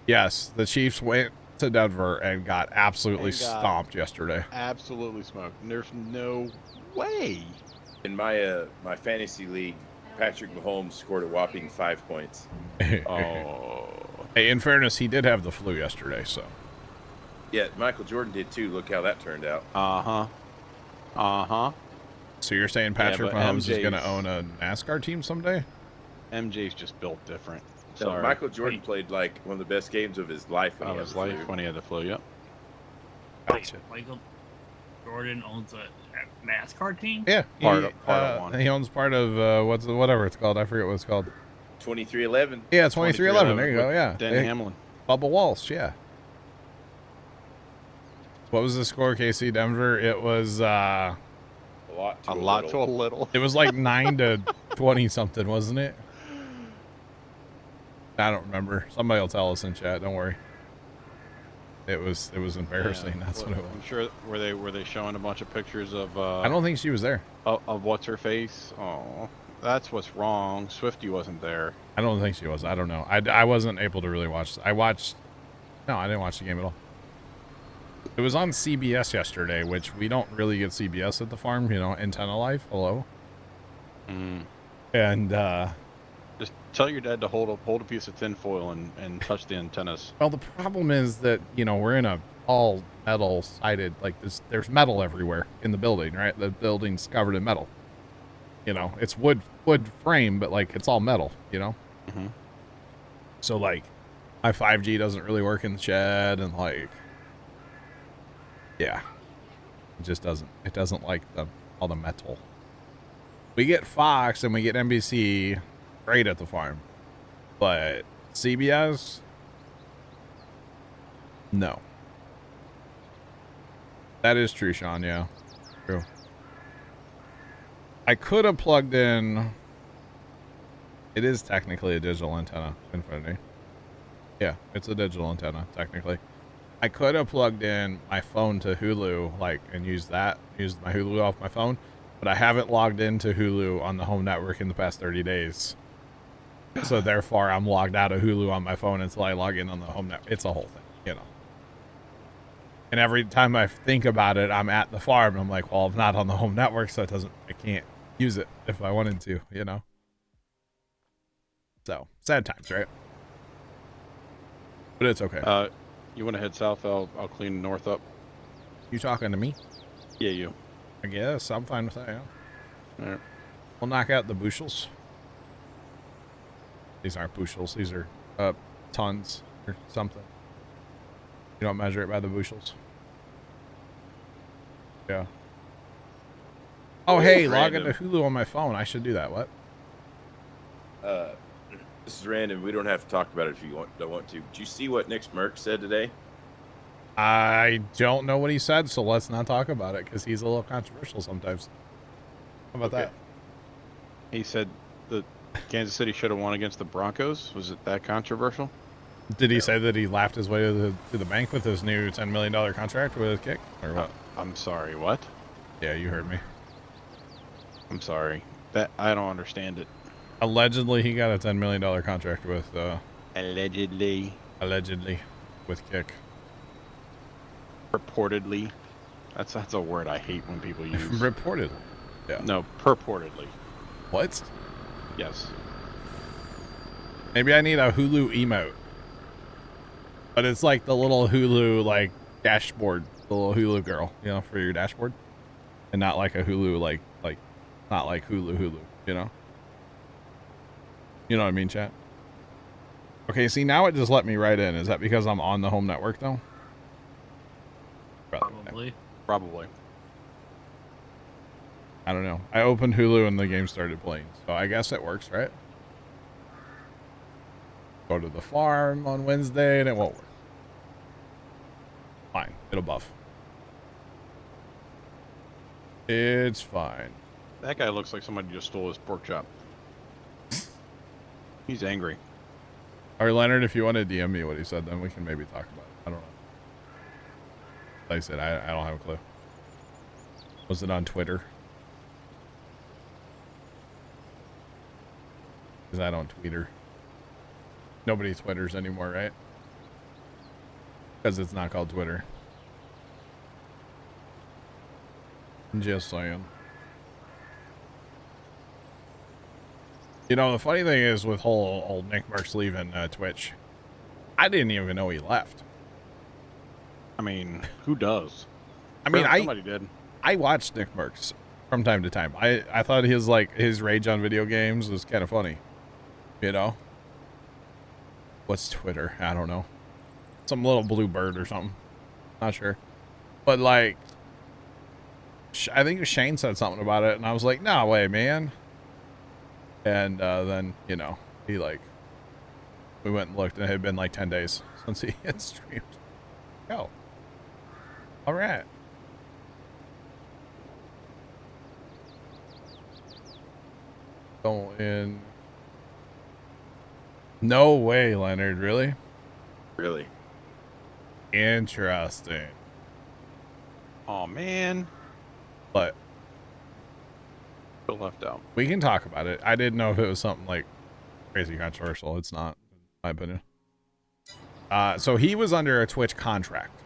Yes, the Chiefs went to Denver and got absolutely And got- stomped yesterday. Absolutely smoked. And there's no way. In my my fantasy league, Patrick Mahomes scored a whopping 5 points. Oh. Hey, in fairness, he did have the flu yesterday, so. Yeah, Michael Jordan did too. Look how that turned out. Uh-huh. Uh-huh. So you're saying Patrick but Mahomes is going to MJ's own a NASCAR team someday? MJ's just built different. No, Sorry. Michael Jordan played like one of the best games of his life when Of he had his the life flu. when he had the flu, yep. Gotcha. Michael Jordan owns a NASCAR team. Yeah, Part of one. He owns part of whatever it's called. I forget what it's called. 2311. Yeah, 2311. There you go. with Yeah, Danny Hey, Hamlin. Bubba Walsh. Yeah. What was the score, KC Denver? It was A lot to A lot to little. a little. it was like 9 to 20 something, wasn't it? I don't remember. Somebody will tell us in chat. Don't worry. It was embarrassing. Yeah. That's Well, what it was. I'm sure were they showing a bunch of pictures of I don't think she was there. of what's her face? Oh, that's what's wrong. Swifty wasn't there. I don't think she was. I don't know. I wasn't able to really watch. I didn't watch the game at all. It was on CBS yesterday, which we don't really get CBS at the farm. You know, Antenna Life. Hello. Mm. And Just tell your dad to hold a piece of tin foil and touch the antennas. well, the problem is that we're in a all metal sided, like there's metal everywhere in the building, right? The building's covered in metal. It's wood frame, but like it's all metal. Mm-hmm. So like my 5G doesn't really work in the shed, and like yeah, it just doesn't. It doesn't like all the metal. We get Fox and we get NBC great at the farm, but CBS, no. That is true, Sean. Yeah, true. I could have plugged in. It is technically a digital antenna, Infinity. Yeah, it's a digital antenna, technically. I could have plugged in my phone to Hulu, and used my Hulu off my phone, but I haven't logged into Hulu on the home network in the past 30 days. So therefore, I'm logged out of Hulu on my phone until I log in on the home network. It's a whole thing, And every time I think about it, I'm at the farm. I'm like, well, I'm not on the home network, so I can't use it if I wanted to, So, sad times, right? But it's okay. You want to head south? I'll clean the north up. You talking to me? Yeah, you. I guess. I'm fine with that, yeah. All right. We'll knock out the bushels. These aren't bushels. These are tons or something. You don't measure it by the bushels. Yeah. Oh, hey, log into Hulu on my phone. I should do that. What? This is random. We don't have to talk about it if you don't want to. Did you see what Nick Smirk said today? I don't know what he said, so let's not talk about it because he's a little controversial sometimes. How about that? He said that Kansas City should have won against the Broncos. Was it that controversial? Did he say that he laughed his way to the bank with his new $10 million contract with Kick? Or what? I'm sorry, what? Yeah, you heard me. I'm sorry. That I don't understand it. Allegedly, he got a $10 million contract with... Allegedly. With Kick. Purportedly. That's a word I hate when people use. Reportedly. Yeah. No, purportedly. What? Yes. Maybe I need a Hulu emote. But it's like the little Hulu, dashboard. The little Hulu girl, for your dashboard. And not like a Hulu, not like Hulu, You know what I mean, chat? Okay, see, now it just let me right in. Is that because I'm on the home network, though? Probably. Probably. I don't know. I opened Hulu and the game started playing. So I guess it works, right? Go to the farm on Wednesday and it won't work. Fine. It'll buff. It's fine. That guy looks like somebody just stole his pork chop. He's angry. All right, Leonard, if you want to DM me what he said, then we can maybe talk about it. I don't know. Like I said, I don't have a clue. Was it on Twitter? Because I don't Twitter. Nobody Twitters anymore, right? Because it's not called Twitter. Just saying. You know, the funny thing is with whole old Nick Merckx leaving Twitch, I didn't even know he left. I mean, who does? I mean, somebody did. I watched Nick Merckx from time to time. I thought his rage on video games was kind of funny. You know? What's Twitter? I don't know. Some little blue bird or something. Not sure. But like, I think Shane said something about it, and I was like, no way, man. And then, you know, we went and looked, and it had been like 10 days since he had streamed. Oh. All right. Go in. No way, Leonard. Really? Really? Interesting. Oh man. But Feel left out. we can talk about it. I didn't know if it was something like crazy controversial. It's not, in my opinion. So he was under a Twitch contract,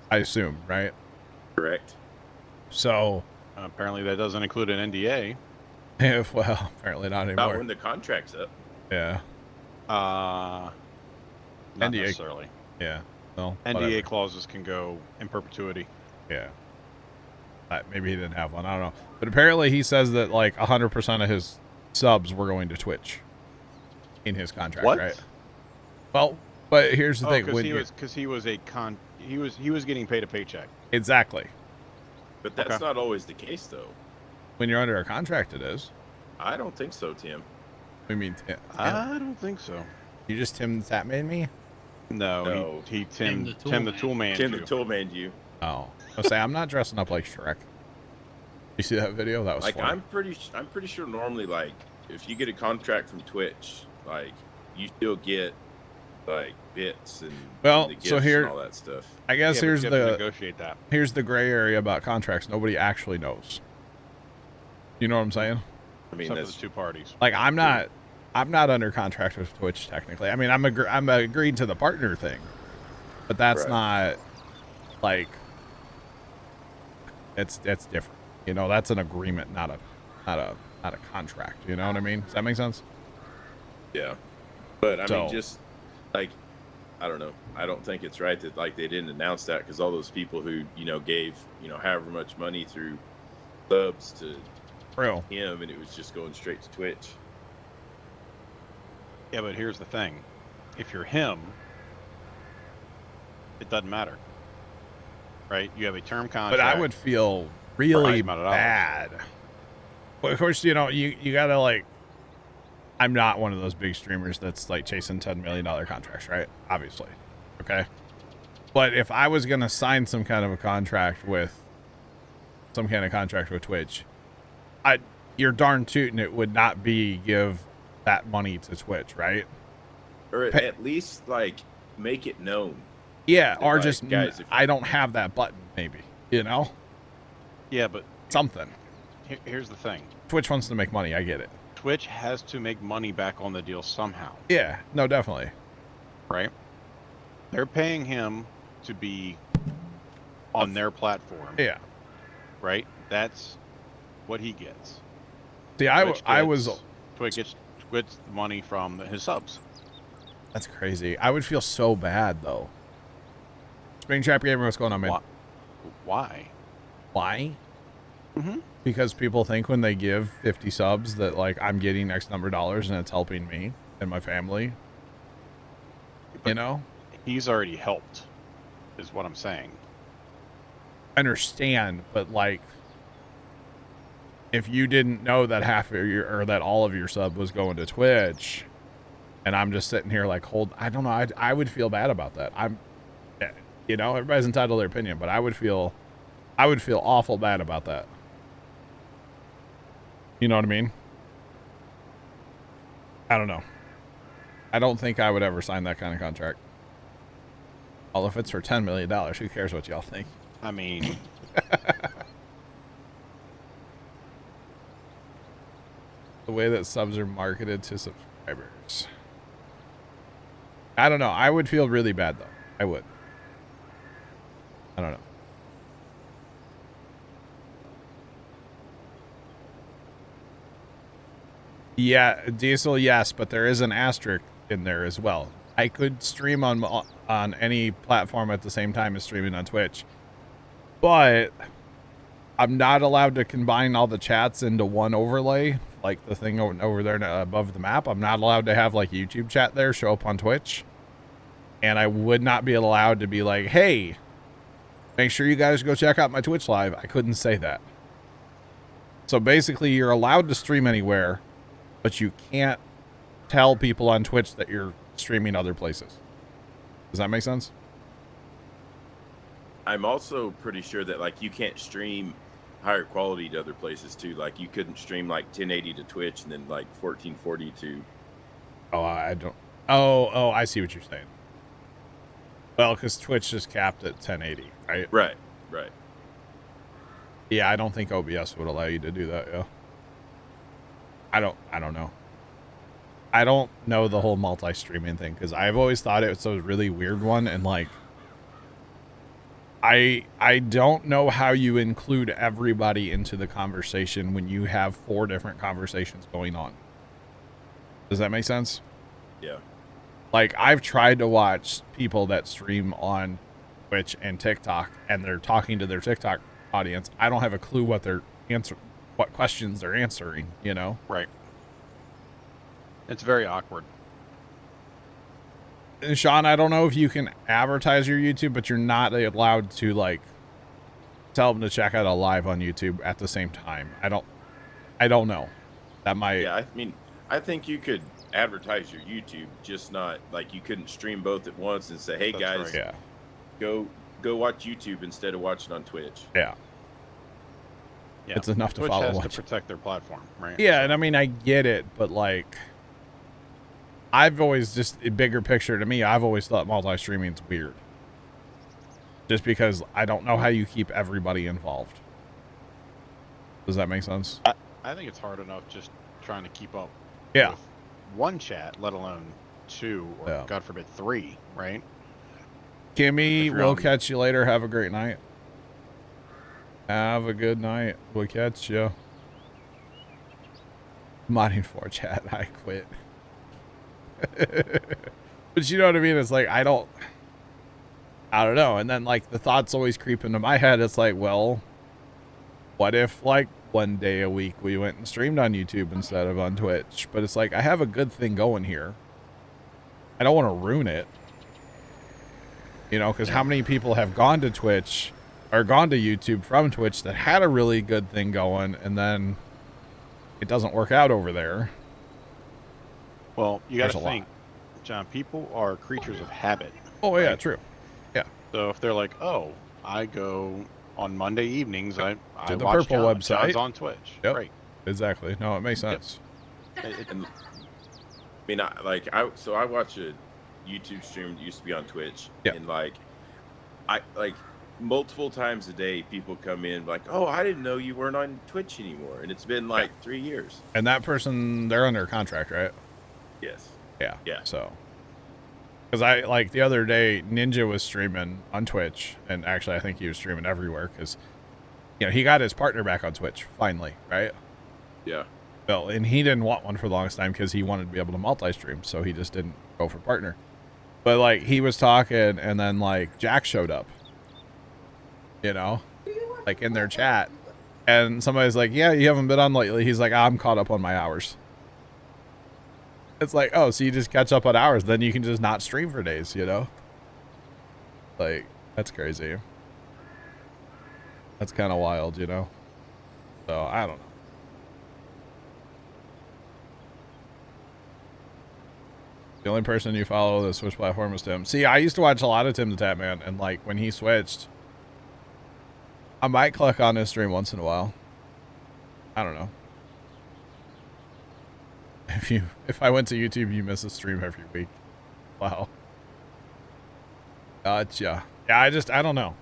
I assume, right? Correct. So Apparently that doesn't include an NDA. well, apparently not About anymore. when the contract's up. Yeah. Not NDA. necessarily. Yeah. Well, NDA whatever. clauses can go in perpetuity. Yeah. Maybe he didn't have one. I don't know. But apparently he says that like 100% of his subs were going to Twitch in his contract, What? right? Well, but here's the thing. When Because he was getting paid a paycheck. exactly. But that's Okay. not always the case, though. When you're under a contract, it is. I don't think so, Tim. I mean, I don't think so. you just Tim that made me? No, No. Tim the Tool Man. Tim the Toolman, you. Oh. I'll say, I'm not dressing up like Shrek. You see that video? That was Like, funny. I'm pretty sure normally, like, if you get a contract from Twitch, like, you still get, like, bits and Well, the so gifts here- and all that stuff. I guess Yeah, but here's you have to the negotiate that. here's the gray area about contracts. Nobody actually knows. You know what I'm saying? I mean, Except for that's the two parties. Like I'm not under contract with Twitch technically. I mean, I'm agreed to the partner thing, but that's Right. not like it's different. You know, that's an agreement, not a contract. You know what I mean? Does that make sense? yeah. But I So- mean, just like, I don't know. I don't think it's right that like they didn't announce that because all those people who gave however much money through subs to Real. him, and it was just going straight to Twitch. Yeah, but here's the thing. If you're him, it doesn't matter. Right? You have a term contract. But I would feel really X amount of dollars. bad. But of course, you gotta like. I'm not one of those big streamers that's like chasing $10 million contracts, right? Obviously. Okay. But if I was gonna sign some kind of a contract with Twitch, you're darn tootin' it would not be give that money to Twitch, right? Or Pa- at least like make it known. Yeah, or Like, just guys, if- I don't have that button, maybe. You know? Yeah, but Something. here's the thing. Twitch wants to make money, I get it. Twitch has to make money back on the deal somehow, Yeah, no, definitely. right? They're paying him to be on their platform, Yeah. right? That's what he gets. See, Twitch gets the money from his subs. That's crazy. I would feel so bad though. Springtrap Gamer, what's going on, man? Why? Why? Mm-hmm. Because people think when they give 50 subs that like I'm getting X number of dollars and it's helping me and my family. You know? He's already helped, is what I'm saying. I understand, but like if you didn't know that that all of your sub was going to Twitch and I'm just sitting here like I don't know, I would feel bad about that. Everybody's entitled to their opinion, but I I would feel awful bad about that. You know what I mean? I don't know. I don't think I would ever sign that kind of contract. Well, if it's for $10 million, who cares what y'all think? I mean, The way that subs are marketed to subscribers. I don't know. I would feel really bad, though. I would. I don't know. Yeah, Diesel, yes, but there is an asterisk in there as well. I could stream on any platform at the same time as streaming on Twitch, but I'm not allowed to combine all the chats into one overlay, like the thing over there above the map. I'm not allowed to have like YouTube chat there show up on Twitch, and I would not be allowed to be like, hey, make sure you guys go check out my Twitch live. I couldn't say that. So basically, you're allowed to stream anywhere, but you can't tell people on Twitch that you're streaming other places. Does that make sense? I'm also pretty sure that like you can't stream higher quality to other places too. Like you couldn't stream like 1080 to Twitch and then like 1440 to. Oh, I don't. Oh, I see what you're saying. Well, because Twitch is capped at 1080, right? Right. Yeah, I don't think OBS would allow you to do that. Yeah. I don't know. I don't know the whole multi-streaming thing because I've always thought it was a really weird one, and like I don't know how you include everybody into the conversation when you have 4 different conversations going on. Does that make sense? Yeah. Like I've tried to watch people that stream on Twitch and TikTok and they're talking to their TikTok audience. I don't have a clue what they're what questions they're answering, you know? right. It's very awkward. And Sean, I don't know if you can advertise your YouTube, but you're not allowed to like tell them to check out a live on YouTube at the same time. I don't know. That might. Yeah, I mean, I think you could advertise your YouTube, just not like you couldn't stream both at once and say, "Hey That's guys, right. Yeah. go watch YouTube instead of watching on Twitch." Yeah. Yeah. It's enough to Twitch follow has one. to protect their platform, right? Yeah, and I mean I get it, but like I've always just a bigger picture to me, I've always thought multi-streaming's weird. Just because I don't know how you keep everybody involved. Does that make sense? I think it's hard enough just trying to keep up Yeah. with one chat, let alone 2 or Yeah. God forbid 3, right? Kimmy, If you're we'll on- catch you later. Have a great night. Have a good night. We'll catch you. Modding for chat. I quit. But you know what I mean? It's like, I don't know. And then like the thoughts always creep into my head. It's like, well, what if like one day a week we went and streamed on YouTube instead of on Twitch? But it's like, I have a good thing going here. I don't want to ruin it. You know, because how many people have gone to Twitch or gone to YouTube from Twitch that had a really good thing going and then it doesn't work out over there? Well, you got There's to a lot. think, John, people are creatures of habit. Oh, yeah, Right. true. So if they're like, oh, I go on Monday evenings, I the watch Purple John. website. John's on Twitch. Yep. Right. Exactly. No, it makes sense. And I mean, I watch a YouTube stream that used to be on Twitch, Yeah. and like multiple times a day, people come in like, "Oh, I didn't know you weren't on Twitch anymore," and it's been like 3 years. And that person, they're under contract, right? Yes. Yeah. Yeah. So, because I like the other day, Ninja was streaming on Twitch, and actually, I think he was streaming everywhere because, you know, he got his partner back on Twitch finally, right? Yeah. Well, and he didn't want one for the longest time because he wanted to be able to multi-stream, so he just didn't go for partner. But like he was talking, and then like Jack showed up, you know, like in their chat, and somebody's like, "Yeah, you haven't been on lately." He's like, "I'm caught up on my hours." It's like, oh, so you just catch up on hours, then you can just not stream for days, you know? Like, that's crazy. That's kind of wild, you know? So, I don't know. The only person you follow the Switch platform is Tim. See, I used to watch a lot of Tim the Tap Man, and like when he switched, I might click on his stream once in a while. I don't know. If I went to YouTube, you miss a stream every week. Wow. Gotcha. Yeah, I don't know.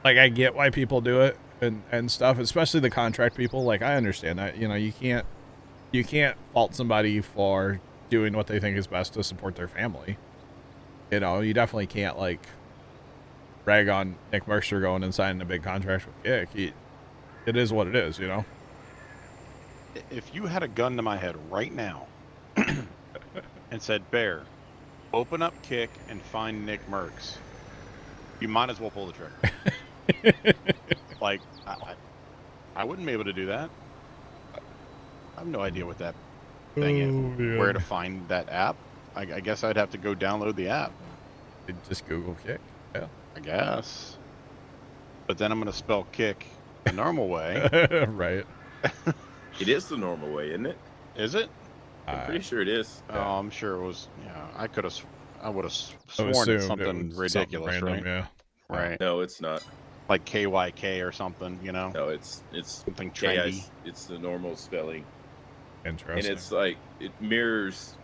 I get why people do it and stuff, especially the contract people. Like, I understand that. You know, you can't fault somebody for doing what they think is best to support their family. You know, you definitely can't, like, rag on Nick Mercer going and signing a big contract with Kick. It is what it is, you know? If you had a gun to my head right now and said, Bear, open up Kick and find Nick Merckx, you might as well pull the trigger. Like, I wouldn't be able to do that. I have no idea what that thing is, where to find that app. I guess I'd have to go download the app. Just Google Kick. Yeah. I guess. But then I'm going to spell Kick the normal way. Right. It is the normal way, isn't it? Is it? I'm pretty sure it is. Oh, I'm sure it was. Yeah, I would have sworn assumed it's something ridiculous, random, right? Yeah. Right. No, it's not. Like KYK or something, you know? No, it's Something trendy. It's the normal spelling. Interesting. And it's like, it mirrors.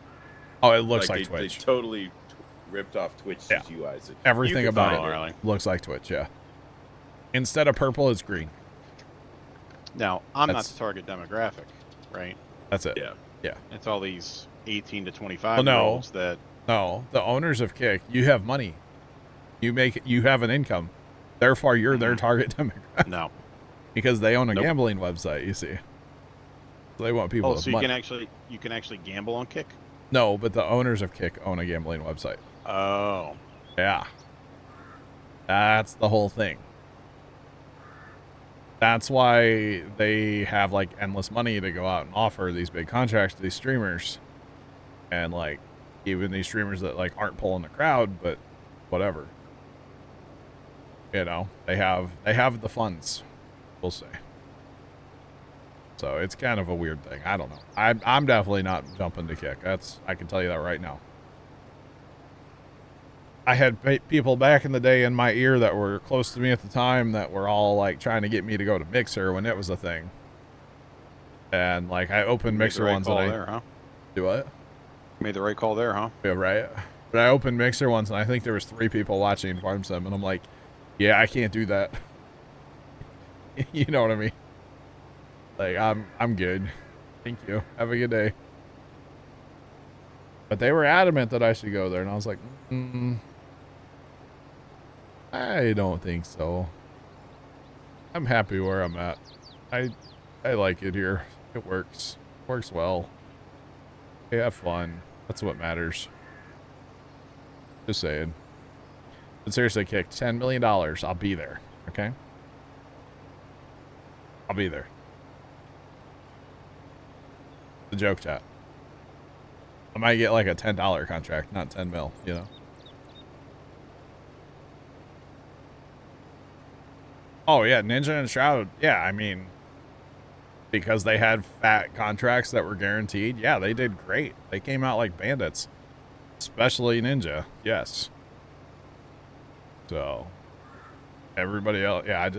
Oh, it looks like they Twitch. totally ripped off Twitch's Yeah. UIs. Everything about it really. looks like Twitch, yeah. Instead of purple, it's green. Now, I'm not That's- the target demographic, right? That's it. Yeah. Yeah. It's all these 18 to 25 Well, no. year olds that. No, the owners of Kick, you have money. You have an income. Therefore, you're their target demographic. No. Because they own a Nope. gambling website, you see. So they want people Oh, with so you money. can actually gamble on Kick? No, but the owners of Kick own a gambling website. Oh. Yeah. That's the whole thing. That's why they have, like, endless money to go out and offer these big contracts to these streamers. And, like, even these streamers that, like, aren't pulling the crowd, but whatever. You know, they have the funds, we'll say. So it's kind of a weird thing. I don't know. I'm definitely not jumping to Kick. I can tell you that right now. I had people back in the day in my ear that were close to me at the time that were all, like, trying to get me to go to Mixer when it was a thing. And, like, I opened Made Mixer the right once call and there, huh? do what? Made the right call there, huh? Yeah, right. But I opened Mixer once and I think there was 3 people watching Farm Sim, and I'm like, yeah, I can't do that. You know what I mean? Like, I'm good. Thank you. Have a good day. But they were adamant that I should go there, and I was like, I don't think so. I'm happy where I'm at. I like it here. It works. Works well. Hey, have fun. That's what matters. Just saying. But seriously, Kick, $10 million. I'll be there. Okay? I'll be there. The joke chat. I might get like a $10 contract, not 10 mil, you know? Oh, yeah, Ninja and Shroud. Yeah, I mean, because they had fat contracts that were guaranteed. Yeah, they did great. They came out like bandits. Especially Ninja. Yes. So, everybody else. Yeah,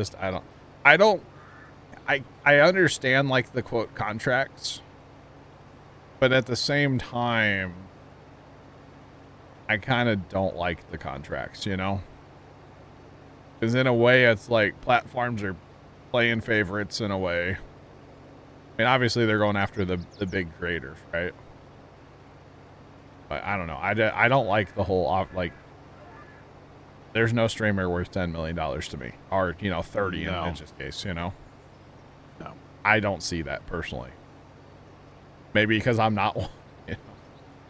I understand, like, the quote contracts. But at the same time, I kind of don't like the contracts, you know? Because in a way, it's like platforms are playing favorites in a way. I mean, obviously, they're going after the big creators, right? But I don't know. I don't like the whole, like, there's no streamer worth $10 million to me. Or, you know, 30 in Ninja's case, you know? No. I don't see that personally. Maybe because I'm not one. You know?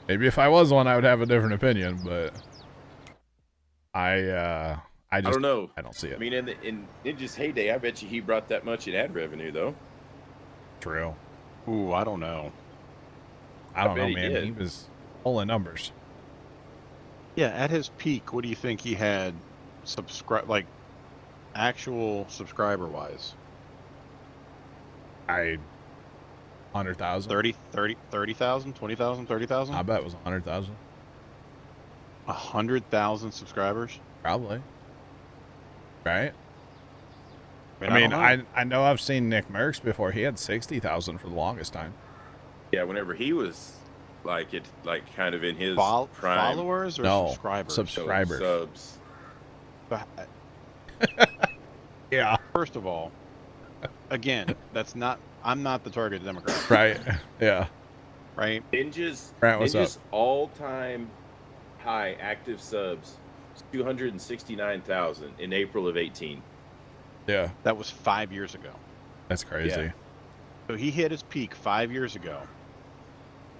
Maybe if I was one, I would have a different opinion, but I don't know. I don't see it. I mean, in Ninja's heyday, I bet you he brought that much in ad revenue, though. True. Ooh, I don't know. I don't know, bet he man. did. He was pulling numbers. Yeah, at his peak, what do you think he had like actual subscriber wise? 100,000. 30,000, 20,000, 30,000? I bet it was 100,000. 100,000 subscribers? Probably. Right. I I mean, don't know. I know I've seen Nick Merckx before. He had 60,000 for the longest time. Yeah, whenever he was like kind of in his prime. Followers or No, subscribers? subscribers. Subs. But, Yeah. first of all, again, I'm not the target demographic. Right. Yeah. Right. Ninja's Grant, what's Ninja's all-time high active subs, 269,000 in April of 18. Yeah. That was 5 years ago. That's crazy. Yeah. So he hit his peak 5 years ago,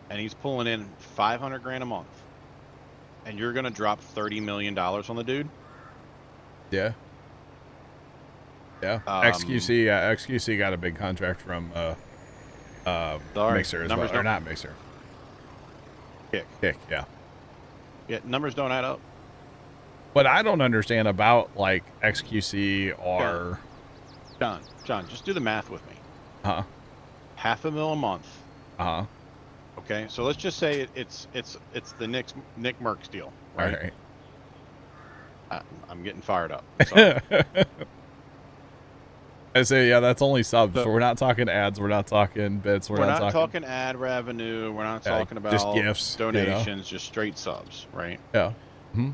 and he's pulling in 500 grand a month. And you're gonna drop $30 million on the dude? Yeah. Yeah. XQC got a big contract from Mixer as well. Or not Mixer. Kick. Yeah. Yeah, numbers don't add up. What I don't understand about like XQC or John, just do the math with me. $500,000 a month. Okay, so let's just say it's the Nick Merckx deal, right? I'm getting fired up. Sorry. I say, yeah, that's only subs. So we're not talking ads. We're not talking bits. We're not talking ad revenue. We're not talking about just gifts, donations, just straight subs, right? Yeah.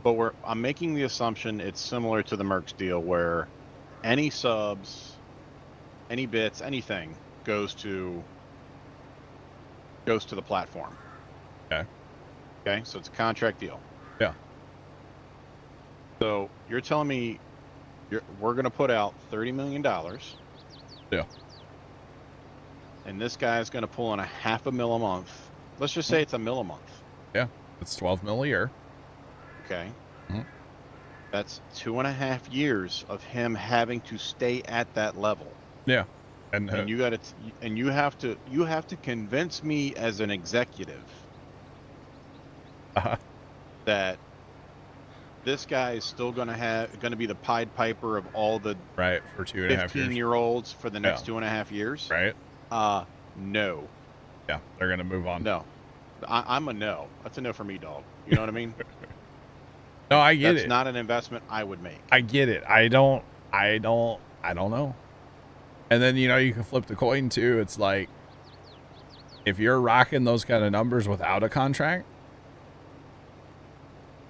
But I'm making the assumption it's similar to the Merckx deal where any subs, any bits, anything goes to the platform. Okay, so it's a contract deal. Yeah. So you're telling me we're going to put out $30 million. Yeah. And this guy's going to pull in $500,000 a month. Let's just say it's $1 million a month. Yeah. It's 12 mil a year. Okay. That's 2.5 years of him having to stay at that level. Yeah. And you have to convince me as an executive that this guy is still going to be the Pied Piper of all the for 2.5 years. 15-year-olds for the next 2.5 years. Right. No. Yeah, they're going to move on. No. I'm a no. That's a no for me, dog. You know what I mean? No, I get it. That's not an investment I would make. I get it. I don't know. And then, you can flip the coin too. It's like, if you're rocking those kind of numbers without a contract,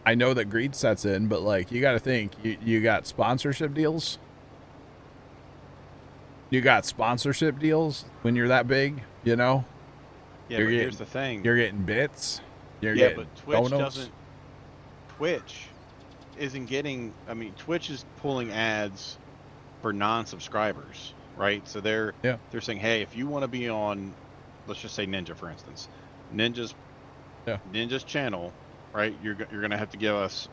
I know that greed sets in, but like, you got to think, you got sponsorship deals. You got sponsorship deals when you're that big, Yeah, but here's the thing. You're getting bits. But Twitch donuts. Twitch isn't getting, Twitch is pulling ads for non-subscribers, right? So they're saying, hey, if you want to be on, let's just say Ninja, for instance, Ninja's channel, right? You're going to have to give us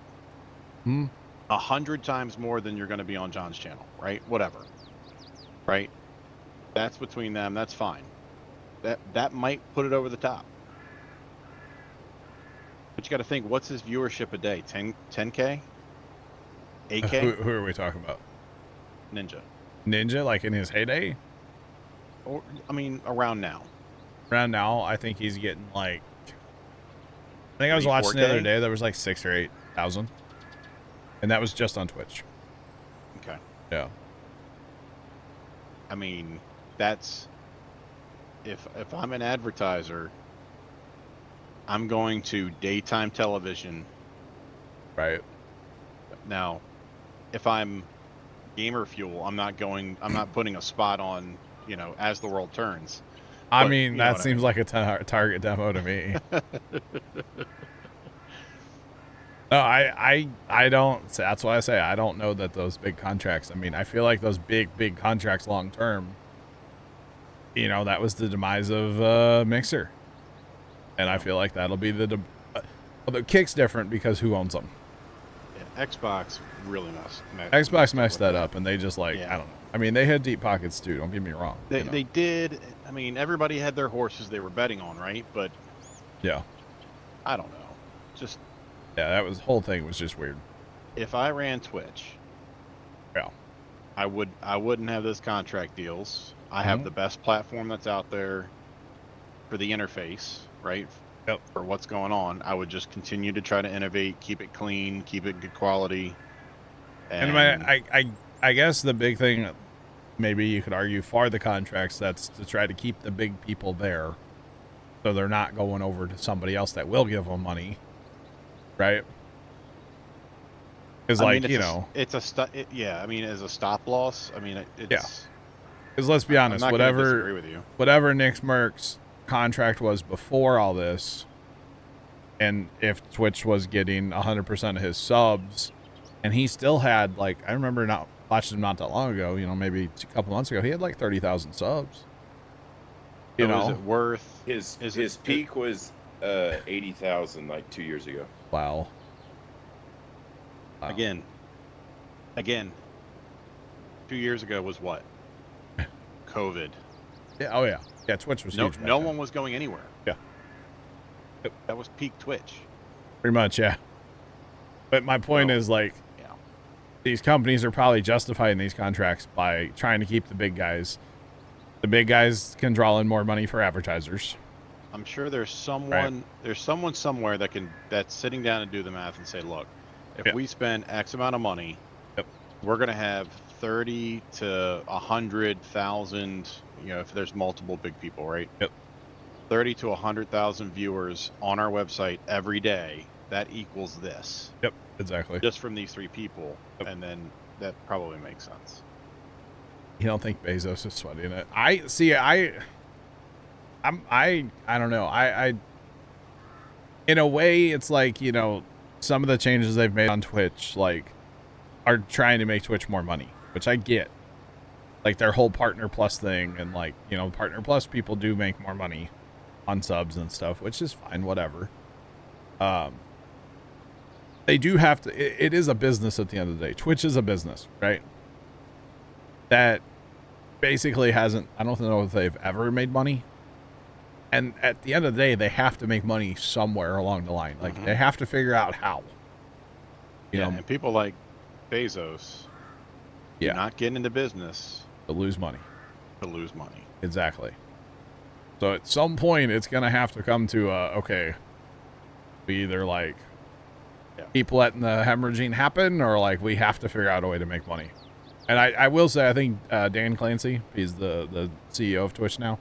100 times more than you're going to be on John's channel, right? Whatever, right? That's between them. That's fine. That might put it over the top. But you got to think, what's his viewership a day? 10K? 8K? Who are we talking about? Ninja, like in his heyday? Or around now. Around now, I think he's getting like, I think I was watching the other day, there was like 6,000 or 8,000. And that was just on Twitch. Okay. Yeah. That's, if I'm an advertiser, I'm going to daytime television. Right. Now, if I'm Gamer Fuel, I'm not putting a spot on, As the World Turns. That seems like a target demo to me. No, I don't. That's why I say I don't know that those big contracts. I feel like those big contracts long term. That was the demise of Mixer, and I feel like that'll be the Kick's different because who owns them? Yeah, Xbox really messed that up, and they just I don't know. They had deep pockets too. Don't get me wrong. They did. Everybody had their horses they were betting on, right? But yeah, I don't know. Just whole thing was just weird. If I ran Twitch, I wouldn't have those contract deals. I have the best platform that's out there for the interface, right? Yep. For what's going on. I would just continue to try to innovate, keep it clean, keep it good quality. And I guess the big thing, maybe you could argue for the contracts, that's to try to keep the big people there, so they're not going over to somebody else that will give them money, right? Because, like, mean, you know, yeah. I mean, as a stop loss, I mean, it's. Yeah. Because let's be honest, I'm not gonna disagree with you. whatever Nick Smirk's contract was before all this, and if Twitch was getting 100% of his subs, and he still had, like, I remember not watching him not that long ago, you know, maybe a couple months ago, he had like 30,000 subs. You know, is it worth his peak was 80,000 like 2 years ago. Wow. Again, 2 years ago was what? COVID. Yeah. Oh yeah. Yeah. Twitch was huge. No one was going anywhere. Yeah. Yep. That was peak Twitch. Pretty much. Yeah. But my point is, like, yeah, these companies are probably justifying these contracts by trying to keep the big guys. The big guys can draw in more money for advertisers. I'm sure there's someone somewhere that's sitting down and do the math and say, look, if we spend X amount of money, we're gonna have 30 to 100,000. You know, if there's multiple big people, right? 30 to 100,000 viewers on our website every day. That equals this. Yep, exactly. Just from these 3 people, and then that probably makes sense. You don't think Bezos is sweating it? I don't know. I in a way, it's like, you know, some of the changes they've made on Twitch, like, are trying to make Twitch more money, which I get. Like their whole Partner Plus thing, and, like, you know, Partner Plus people do make more money on subs and stuff, which is fine, whatever. They do have to, it is a business at the end of the day. Twitch is a business, right? That basically hasn't, I don't know if they've ever made money. And at the end of the day, they have to make money somewhere along the line. Like, they have to figure out how. You know? And people like Bezos, not getting into business to lose money. Exactly. So at some point, it's going to have to come to, okay, we either, like, keep letting the hemorrhaging happen, or, like, we have to figure out a way to make money. And I will say, I think Dan Clancy, he's the CEO of Twitch now,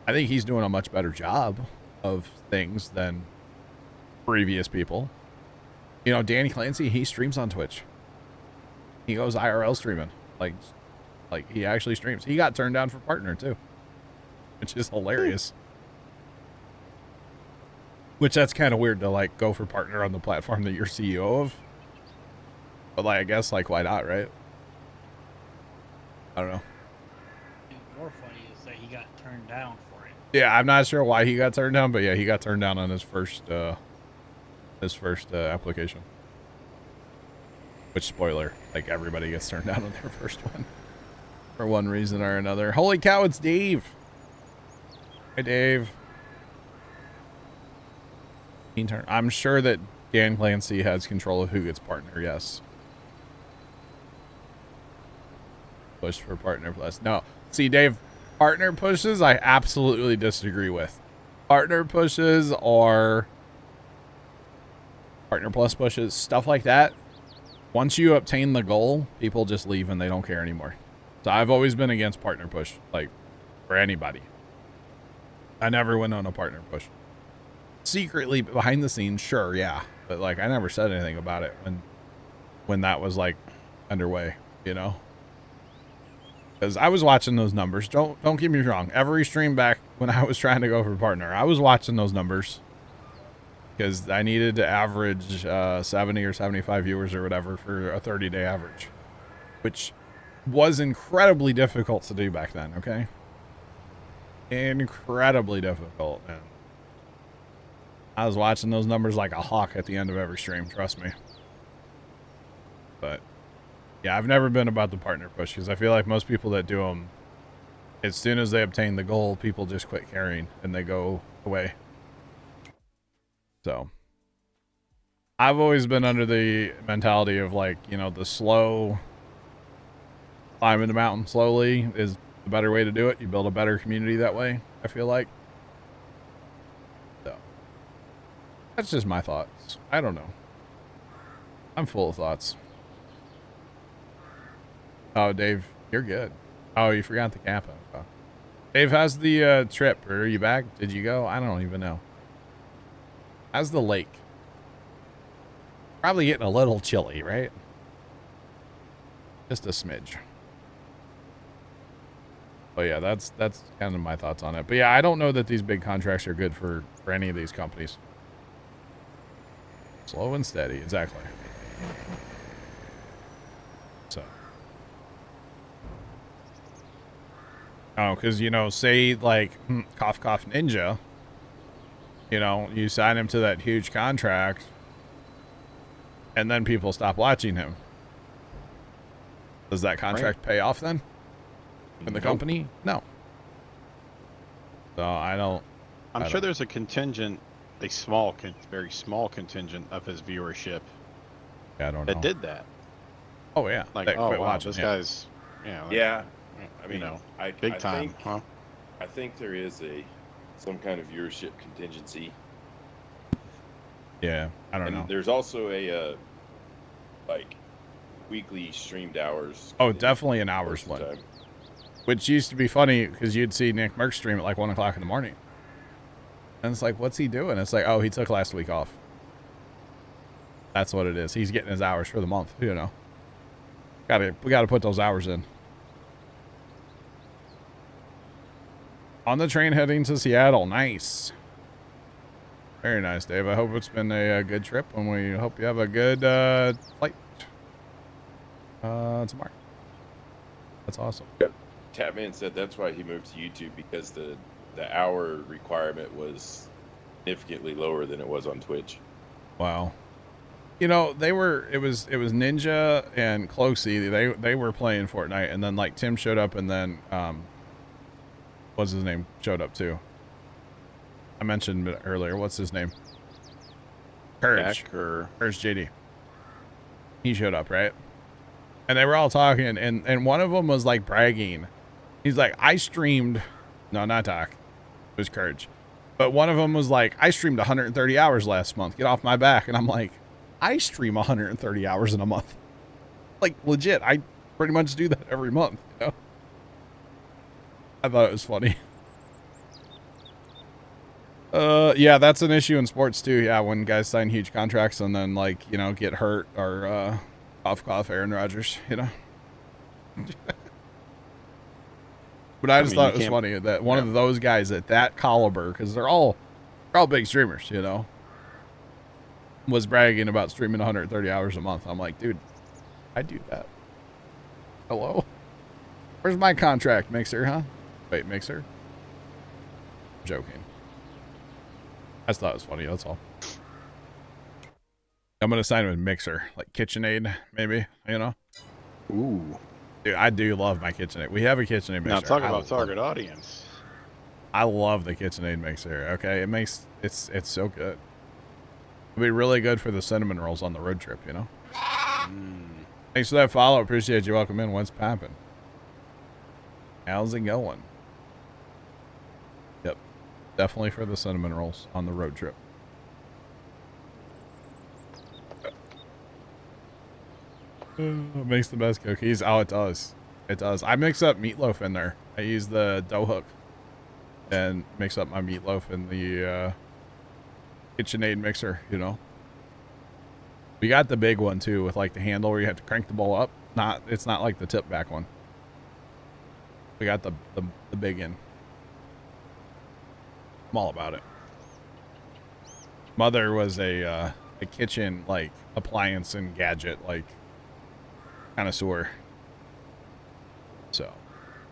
I think he's doing a much better job of things than previous people. You know, Danny Clancy, he streams on Twitch. He goes IRL streaming. Like he actually streams. He got turned down for partner too, which is hilarious. Which, that's kind of weird to, like, go for partner on the platform that you're CEO of. But, like, I guess, like, why not, right? I don't know. More funny is that he got turned down for it. Yeah, I'm not sure why he got turned down, but yeah, he got turned down on his first application. Which, spoiler, like, everybody gets turned down on their first one for one reason or another. Holy cow, it's Dave. Hi, Dave. I'm sure that Dan Clancy has control of who gets partner. Yes. Push for Partner Plus. No. See, Dave, partner pushes I absolutely disagree with. Partner pushes or Partner Plus pushes, stuff like that. Once you obtain the goal, people just leave and they don't care anymore. So I've always been against partner push, like, for anybody. I never went on a partner push. Secretly behind the scenes, sure, yeah, but, like, I never said anything about it when that was, like, underway, you know, because I was watching those numbers. Don't get me wrong, every stream back when I was trying to go for partner, I was watching those numbers because I needed to average 70 or 75 viewers or whatever for a 30-day average, which was incredibly difficult to do back then. Okay, incredibly difficult, man. I was watching those numbers like a hawk at the end of every stream, trust me. But, yeah, I've never been about the partner push because I feel like most people that do them, as soon as they obtain the goal, people just quit caring and they go away. So, I've always been under the mentality of, like, you know, the slow climbing the mountain slowly is the better way to do it. You build a better community that way, I feel like. That's just my thoughts. I don't know. I'm full of thoughts. Oh, Dave, you're good. Oh, you forgot the capo. Oh. Dave, how's the trip? Are you back? Did you go? I don't even know. How's the lake? Probably getting a little chilly, right? Just a smidge. But yeah, that's kind of my thoughts on it. But yeah, I don't know that these big contracts are good for any of these companies. Slow and steady, exactly. So. Oh, because, you know, say, like, Cough Cough Ninja, you know, you sign him to that huge contract, and then people stop watching him. Does that contract pay off then? In the company? No. So, I'm sure there's a contingent, very small contingent of his viewership I don't know. that did that. Oh, yeah. Like, That oh, quit wow, watching, this yeah. guy's, yeah. Yeah. I mean, you know, I big time, think, huh? I think there is some kind of viewership contingency. Yeah, I don't know. There's also a like weekly streamed hours. Oh, definitely an hour split. Which used to be funny because you'd see Nick Merck stream at like 1 o'clock in the morning. And it's like, what's he doing? It's like, oh, he took last week off. That's what it is. He's getting his hours for the month, you know. We gotta put those hours in. On the train heading to Seattle. Nice. Very nice, Dave. I hope it's been a good trip, and we hope you have a good flight tomorrow. That's awesome. Tapman said that's why he moved to YouTube, because the hour requirement was significantly lower than it was on Twitch. Wow. You know, it was Ninja and Closey. They were playing Fortnite, and then like Tim showed up, and then what's his name showed up too. I mentioned it earlier. What's his name? Courage JD. He showed up, right? And they were all talking, and one of them was like bragging. He's like, I streamed, no, not Doc. It was Courage. But one of them was like, I streamed 130 hours last month. Get off my back. And I'm like, I stream 130 hours in a month. Like, legit. I pretty much do that every month, you know? I thought it was funny. Yeah, that's an issue in sports too. Yeah, when guys sign huge contracts and then, like, you know, get hurt or cough Aaron Rodgers, you know. But I just thought it was funny that one of those guys at that caliber, because they're all big streamers, you know, was bragging about streaming 130 hours a month. I'm like, dude, I do that. Hello? Where's my contract, Mixer, huh? Wait, Mixer? I'm joking. I just thought it was funny, that's all. I'm going to sign with Mixer, like KitchenAid, maybe, you know? Ooh. Dude, I do love my KitchenAid. We have a KitchenAid mixer. Now talk about target audience. I love the KitchenAid mixer. Okay, it's so good. It'll be really good for the cinnamon rolls on the road trip, you know. Thanks for that follow. Appreciate you. Welcome in. What's poppin'? How's it going? Yep, definitely for the cinnamon rolls on the road trip. It makes the best cookies. Oh, it does. It does. I mix up meatloaf in there. I use the dough hook and mix up my meatloaf in the KitchenAid mixer, you know. We got the big one too, with like the handle where you have to crank the bowl up. It's not like the tip back one. We got the big one. I'm all about it. Mother was a kitchen like appliance and gadget like connoisseur. So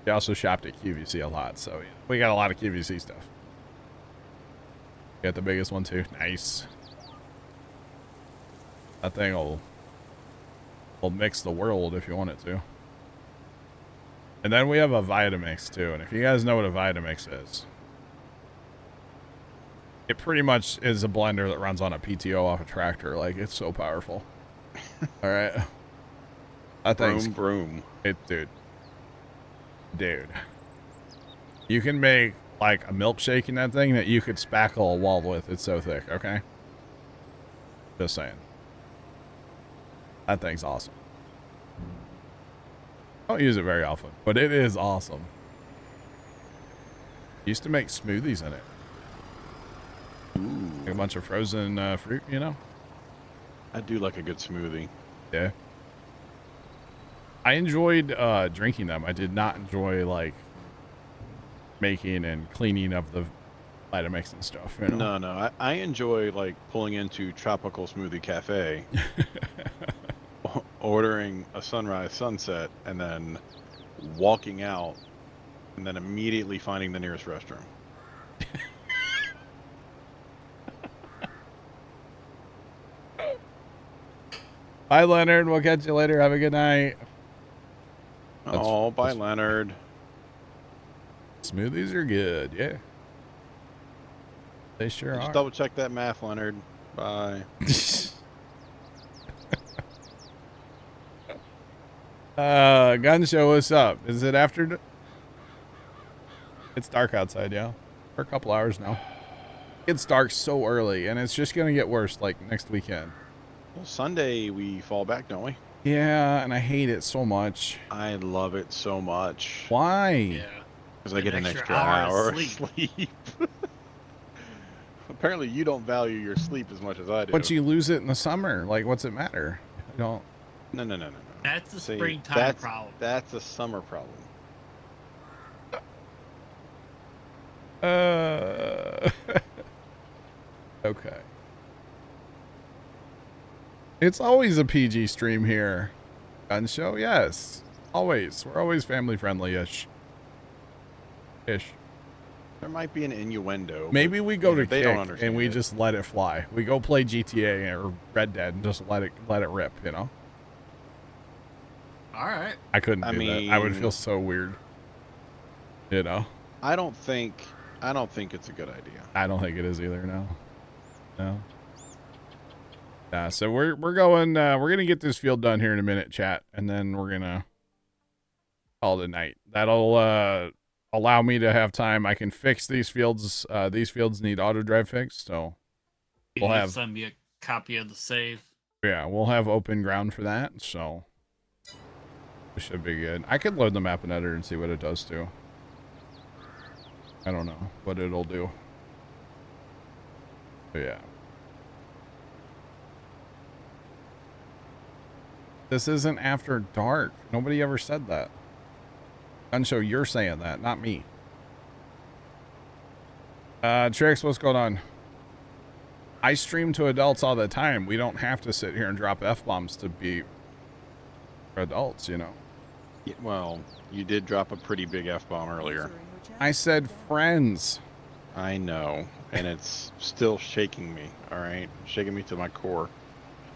we also shopped at QVC a lot, so yeah, we got a lot of QVC stuff. Got the biggest one too. Nice. That thing will mix the world if you want it to. And then we have a Vitamix too, and if you guys know what a Vitamix is, it pretty much is a blender that runs on a PTO off a tractor. Like, it's so powerful. All right. That thing's broom. Dude. You can make like a milkshake in that thing that you could spackle a wall with. It's so thick, okay? Just saying. That thing's awesome. I don't use it very often, but it is awesome. Used to make smoothies in it. Ooh. Like a bunch of frozen fruit, you know? I do like a good smoothie. Yeah. I enjoyed drinking them. I did not enjoy like making and cleaning of the Vitamix and stuff. You know? No. I enjoy like pulling into Tropical Smoothie Cafe, ordering a sunrise sunset, and then walking out, and then immediately finding the nearest restroom. Bye, Leonard. We'll catch you later. Have a good night. Bye, Leonard. Smoothies are good, yeah. They sure Just are. double check that math, Leonard. Bye. Gun show, what's up? Is it after? It's dark outside, yeah. For a couple hours now. It's dark so early, and it's just gonna get worse like next weekend. Well, Sunday we fall back, don't we? Yeah, and I hate it so much. I love it so much. Why? Yeah. Because I get an extra hour of sleep. Apparently you don't value your sleep as much as I do. But you lose it in the summer. Like, what's it matter? You don't. No. That's the See, springtime problem. That's a summer problem. Okay. It's always a PG stream here. Gun show, yes. Always. We're always family friendly-ish. There might be an innuendo. Maybe we go to they don't kick understand and we it. just let it fly. We go play GTA or Red Dead and just let it rip, you know? All right. I couldn't do that. I would mean- feel so weird. You know? I don't think it's a good idea. I don't think it is either, no. No. Yeah, so we're going we're gonna get this field done here in a minute, chat, and then we're gonna call it a night. That'll allow me to have time. I can fix these fields. These fields need auto drive fixed, so You we'll need to have send me a copy of the save. yeah, we'll have open ground for that, so it should be good. I could load the map in editor and see what it does too. I don't know what it'll do. But yeah. This isn't after dark. Nobody ever said that. Gun show, you're saying that, not me. Trix, what's going on? I stream to adults all the time. We don't have to sit here and drop F-bombs to be adults, you know. Yeah, well, you did drop a pretty big F-bomb earlier. I said friends. I know, and it's still shaking me, all right? Shaking me to my core.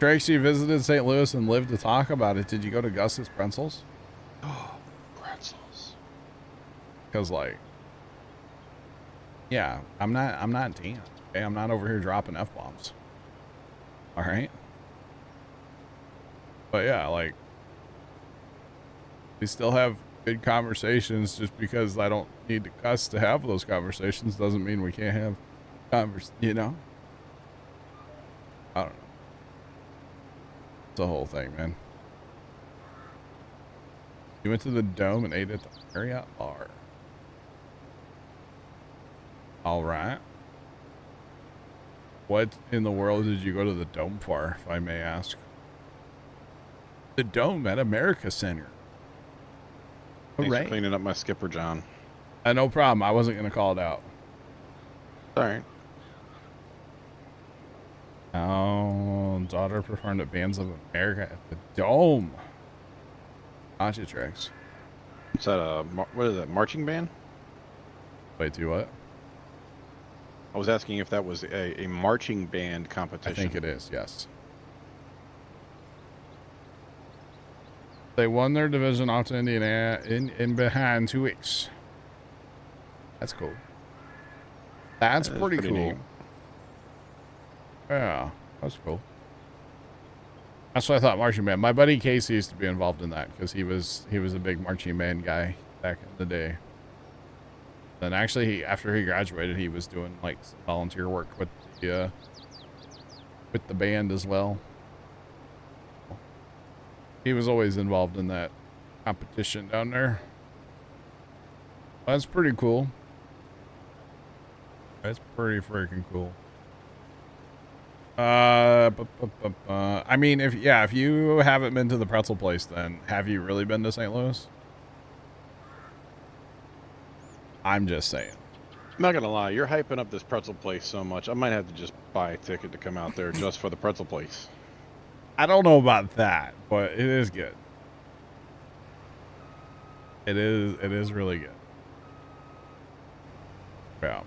Tracy visited St. Louis and lived to talk about it. Did you go to Gus's Pretzels? Oh, pretzels. Because, like, yeah, I'm not Dan. Okay? I'm not over here dropping F-bombs. All right? But, yeah, like, we still have good conversations. Just because I don't need to cuss to have those conversations doesn't mean we can't have you know? I don't know. It's a whole thing, man. You went to the Dome and ate at the Marriott bar. All right. What in the world did you go to the Dome for, if I may ask? The Dome at America Center. Thanks for Hooray. cleaning up my skipper, John. No problem. I wasn't going to call it out. All right. Oh, daughter performed at Bands of America at the Dome. Gotcha, Tricks. Is that what is that, marching band? Wait, do what? I was asking if that was a marching band I competition. think it is, yes. They won their division off to Indiana in behind 2 weeks. That's cool. That's That is pretty pretty cool. neat. Yeah, that's cool. That's what I thought, marching band. My buddy Casey used to be involved in that because he was a big marching band guy back in the day. Then actually, after he graduated, he was doing like some volunteer work with the band as well. He was always involved in that competition down there. That's pretty cool. That's pretty freaking cool. I mean, if you haven't been to the pretzel place, then have you really been to St. Louis? I'm just saying. I'm not gonna lie, you're hyping up this pretzel place so much. I might have to just buy a ticket to come out there just for the pretzel place. I don't know about that, but it is good. It is really good. Yeah.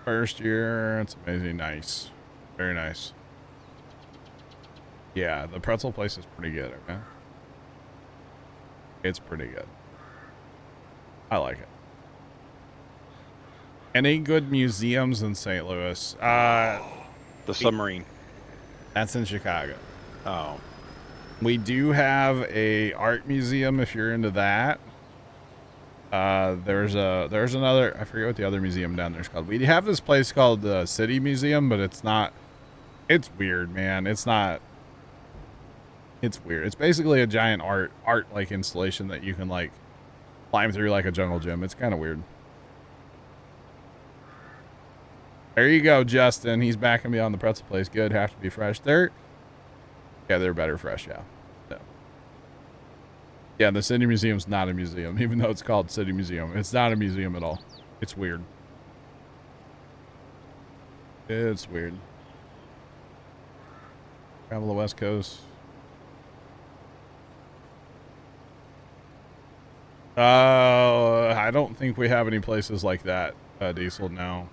First year, it's amazing. Nice. Very nice. Yeah, the pretzel place is pretty good, okay? It's pretty good. I like it. Any good museums in St. Louis? The submarine. That's in Chicago. Oh. We do have a art museum if you're into that. There's another, I forget what the other museum down there is called. We have this place called the City Museum, but it's weird, man. It's weird. It's basically a giant art like installation that you can like climb through like a jungle gym. It's kind of weird. There you go, Justin. He's backing me on the pretzel place. Good, have to be fresh. They're better fresh, yeah. Yeah, the City Museum's not a museum, even though it's called City Museum. It's not a museum at all. It's weird. It's weird. Travel the West Coast. I don't think we have any places like that, Diesel, no.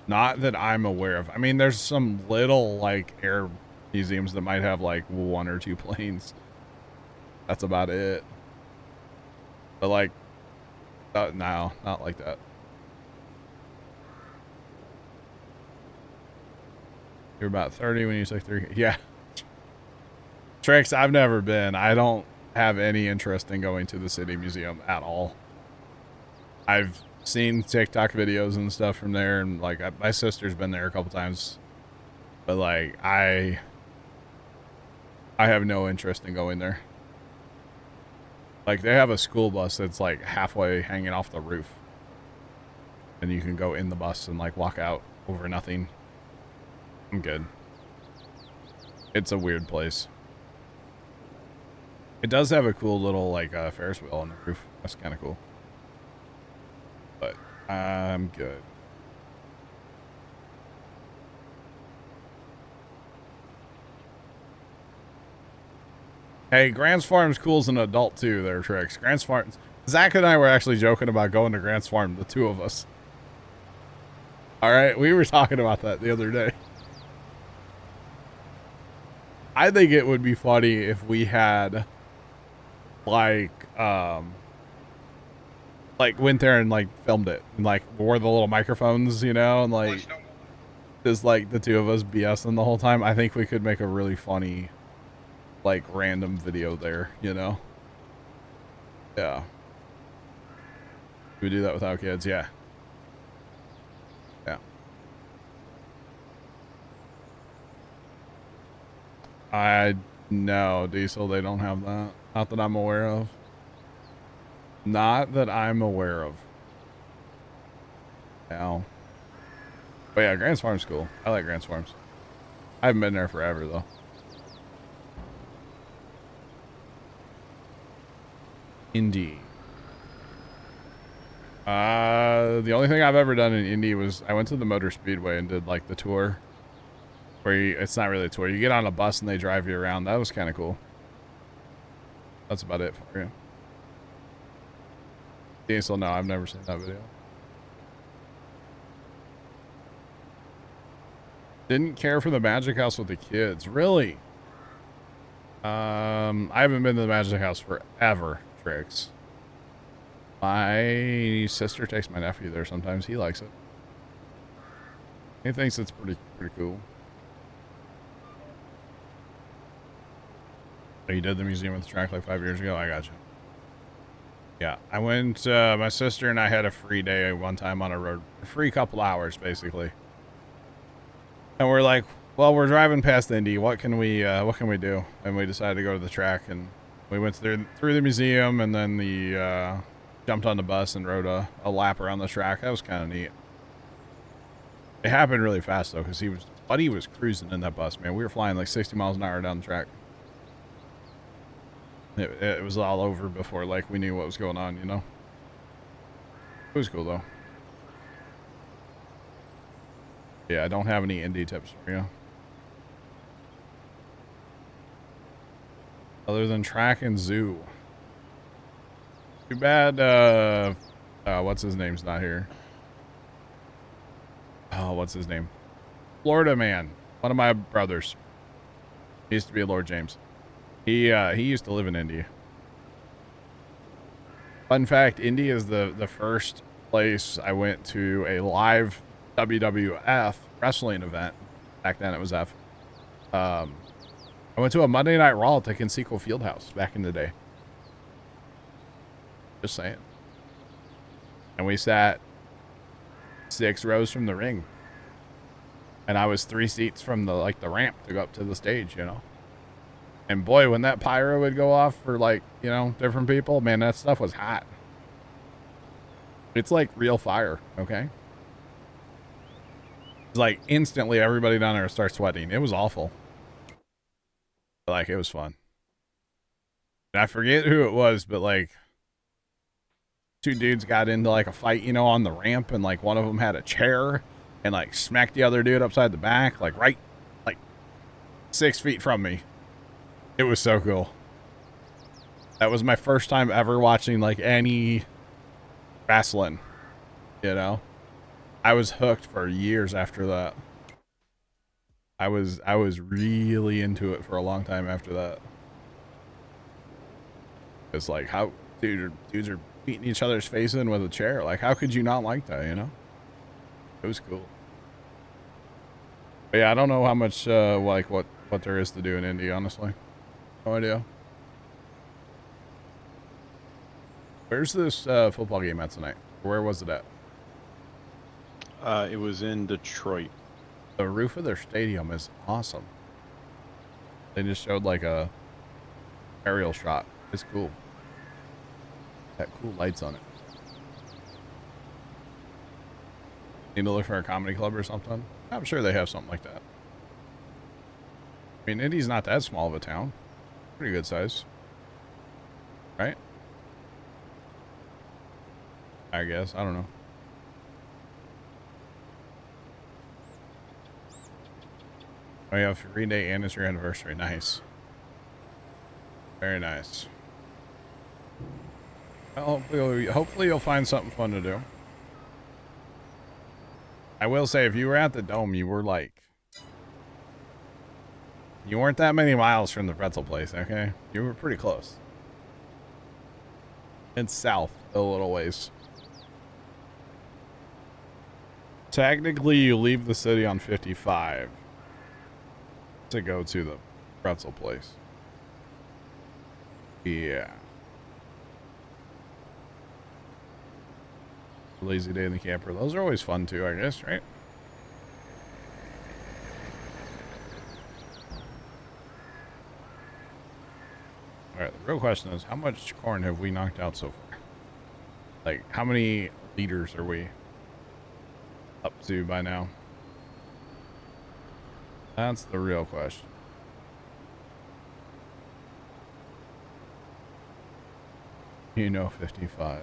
Not that I'm aware of. I mean, there's some little, like, air museums that might have, like, 1 or 2 planes. That's about it. But, like, no, not like that. You're about 30 when you took 3. Yeah. Tricks, I've never been. I don't have any interest in going to the City Museum at all. I've seen TikTok videos and stuff from there, and like my sister's been there a couple times, but like I have no interest in going there. Like they have a school bus that's like halfway hanging off the roof, and you can go in the bus and like walk out over nothing. I'm good. It's a weird place. It does have a cool little like Ferris wheel on the roof. That's kind of cool. But I'm good. Hey, Grant's Farm's cool as an adult too. There, Tricks. Grant's Farm. Zach and I were actually joking about going to Grant's Farm, the two of us. All right, we were talking about that the other day. I think it would be funny if we had like went there and like filmed it and like wore the little microphones, you know, and like just like the two of us BSing the whole time. I think we could make a really funny like random video there, you know. Yeah, we do that without kids. Yeah. I know, Diesel, they don't have that. Not that I'm aware of. Not that I'm aware of. Now. But yeah, Grant's Farm's cool. I like Grant's Farms. I haven't been there forever, though. Indy. The only thing I've ever done in Indy was I went to the Motor Speedway and did like the tour. Where it's not really a tour. You get on a bus and they drive you around. That was kind of cool. That's about it for you. Diesel, no, I've never seen that video. Didn't care for the Magic House with the kids. Really? I haven't been to the Magic House forever, Tricks. My sister takes my nephew there sometimes. He likes it. He thinks it's pretty cool. You did the museum with the track like 5 years ago? I got you. Yeah, I went, my sister and I had a free day one time on a road. A free couple hours, basically. And we're like, well, we're driving past Indy. What can we do? And we decided to go to the track, and we went through the museum, and then jumped on the bus and rode a lap around the track. That was kind of neat. It happened really fast though, because Buddy was cruising in that bus, man. We were flying like 60 miles an hour down the track. It was all over before like we knew what was going on, you know. It was cool though. Yeah, I don't have any indie tips for you. Other than track and zoo. Too bad, what's his name's not here. Oh, what's his name? Florida man. One of my brothers. He used to be Lord James. He used to live in Indy. Fun fact, Indy is the first place I went to a live WWF wrestling event. Back then it was F. I went to a Monday Night Raw at the Conseco Fieldhouse back in the day. Just saying. And we sat 6 rows from the ring. And I was 3 seats from the ramp to go up to the stage, you know. And boy, when that pyro would go off for like, you know, different people, man, that stuff was hot. It's like real fire, okay? It's like instantly everybody down there starts sweating. It was awful. Like, it was fun. And I forget who it was, but like 2 dudes got into like a fight, you know, on the ramp, and like one of them had a chair and like smacked the other dude upside the back, like right, like 6 feet from me. It was so cool. That was my first time ever watching like any wrestling, you know. I was hooked for years after that. I was really into it for a long time after that. It's like, how dudes are beating each other's face in with a chair. Like, how could you not like that, you know? It was cool. But yeah, I don't know how much like what there is to do in Indy, honestly. No idea. Where's this football game at tonight? Where was it at? It was in Detroit. The roof of their stadium is awesome. They just showed like a aerial shot. It's cool. Got cool lights on it. Need to look for a comedy club or something? I'm sure they have something like that. I mean, Indy's not that small of a town. Pretty good size. Right? I guess. I don't know. Oh, you have free day and it's your anniversary. Nice. Very nice. Well, hopefully you'll find something fun to do. I will say, if you were at the Dome, you were like... You weren't that many miles from the pretzel place, okay? You were pretty close. It's south a little ways. Technically, you leave the city on 55 to go to the pretzel place. Yeah. Lazy day in the camper. Those are always fun too, I guess, right? Alright, the real question is, how much corn have we knocked out so far? Like, how many liters are we up to by now? That's the real question. You know, 55.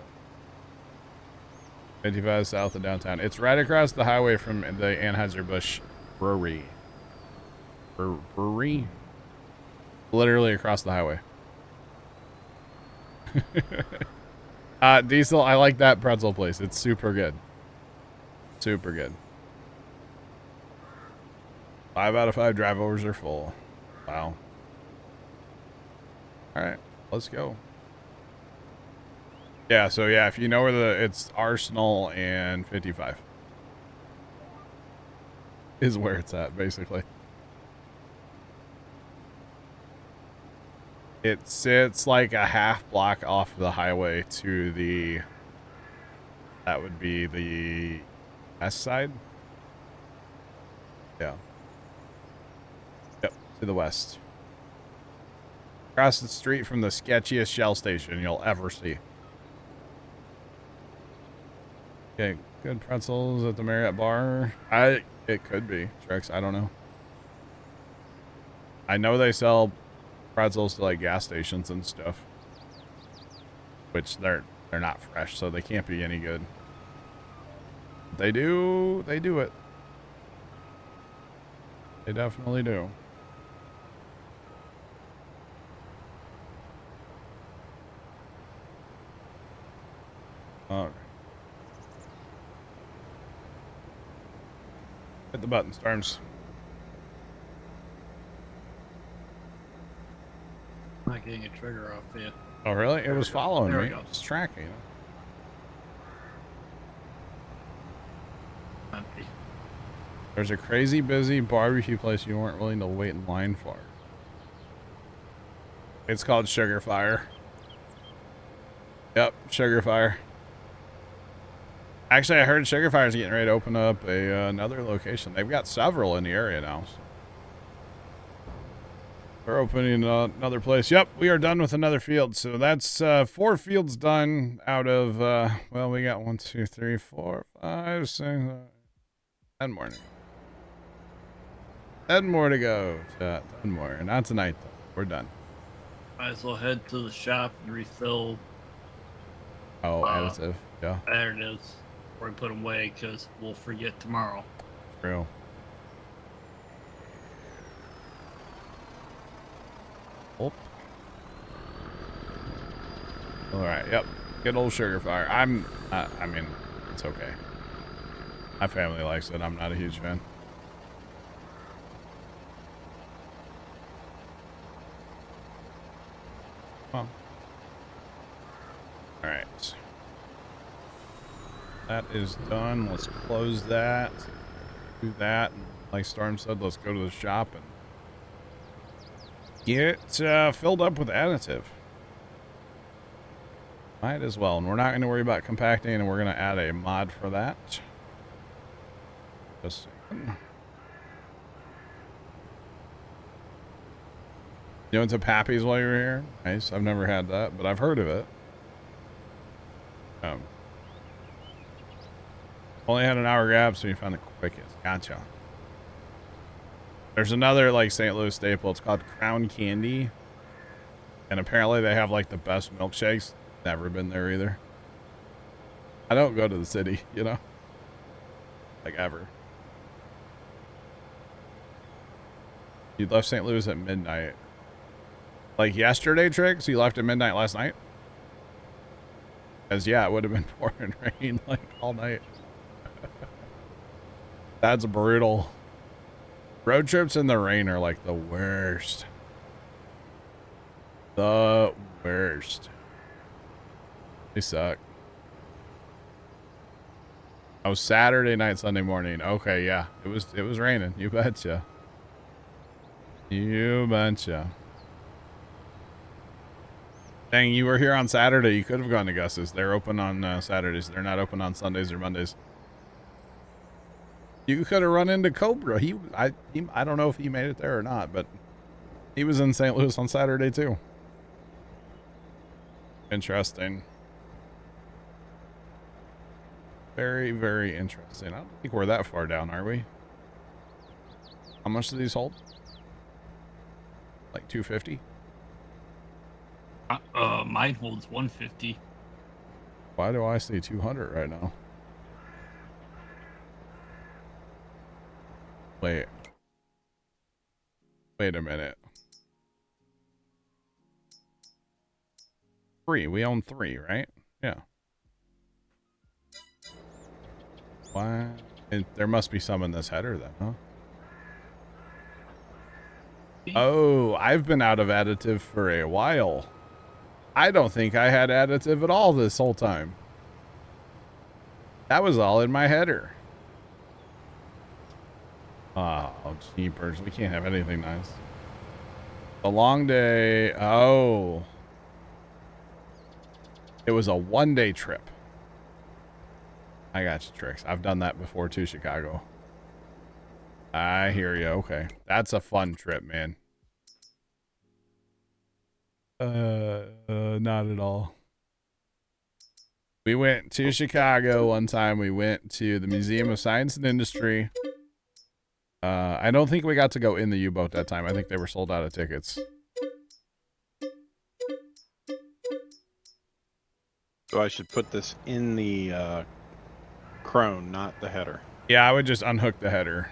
55 south of downtown. It's right across the highway from the Anheuser-Busch Brewery. Brewery? Literally across the highway. Diesel, I like that pretzel place. It's super good. Super good. 5 out of 5 drive-overs are full. Wow. Alright, let's go. Yeah, so yeah, if you know where it's Arsenal and 55 is where it's at, basically. It sits like a half block off the highway to the, that would be the west side. Yeah. to the west. Across the street from the sketchiest Shell station you'll ever see. Okay, good pretzels at the Marriott bar. It could be, Trex, I don't know. I know they sell pretzels to like gas stations and stuff. Which they're not fresh, so they can't be any good. They do it. They definitely do. All right. Hit the button, Storms. Not getting a trigger off here. Oh, really? It was following There me. we go. It was tracking. Empty. There's a crazy busy barbecue place you weren't willing to wait in line for. It's called Sugar Fire. Yep, Sugar Fire. Actually, I heard Sugar Fire's getting ready to open up another location. They've got several in the area now. So. They're opening another place. Yep, we are done with another field. So that's 4 fields done out of, well, we got 1, 2, 3, 4, 5, 6, 10 more. 10 more to go. 10 more. Not tonight, though. We're done. Might as well head to the shop and refill. Oh, additive. Yeah. There it is. Before we put them away, because we'll forget tomorrow. True. Oh. All right. Yep. Good old Sugar Fire. I mean, it's okay. My family likes it. I'm not a huge fan. Well. All right. That is done. Let's close that. Do that. And like Storm said, let's go to the shop and get filled up with additive. Might as well. And we're not going to worry about compacting, and we're going to add a mod for that. Just a second. You went to Pappy's while you were here? Nice. I've never had that, but I've heard of it. Only had an hour gap, so you found the quickest. Gotcha. There's another like St. Louis staple. It's called Crown Candy, and apparently they have like the best milkshakes. Never been there either. I don't go to the city, you know, like ever. You left St. Louis at midnight. Like yesterday, Tricks? You left at midnight last night? Because yeah, it would have been pouring rain like all night. That's brutal. Road trips in the rain are like the worst. The worst. They suck. Oh, Saturday night, Sunday morning. Okay, yeah. It was raining. You betcha. You betcha. Dang, you were here on Saturday. You could have gone to Gus's. They're open on Saturdays. They're not open on Sundays or Mondays. You could have run into Cobra. I don't know if he made it there or not, but he was in St. Louis on Saturday too. Interesting. Very, very interesting. I don't think we're that far down, are we? How much do these hold? Like 250? Mine holds 150. Why do I see 200 right now? Wait a minute. 3. We own 3, right? Yeah. Why? There must be some in this header then, huh? Oh, I've been out of additive for a while. I don't think I had additive at all this whole time. That was all in my header. Oh, jeepers. We can't have anything nice. A long day. Oh. It was a one-day trip. I got you, Tricks. I've done that before too, Chicago. I hear you. Okay. That's a fun trip, man. Not at all. We went to Chicago one time. We went to the Museum of Science and Industry. I don't think we got to go in the U-boat that time. I think they were sold out of tickets. So I should put this in the crone, not the header. Yeah, I would just unhook the header.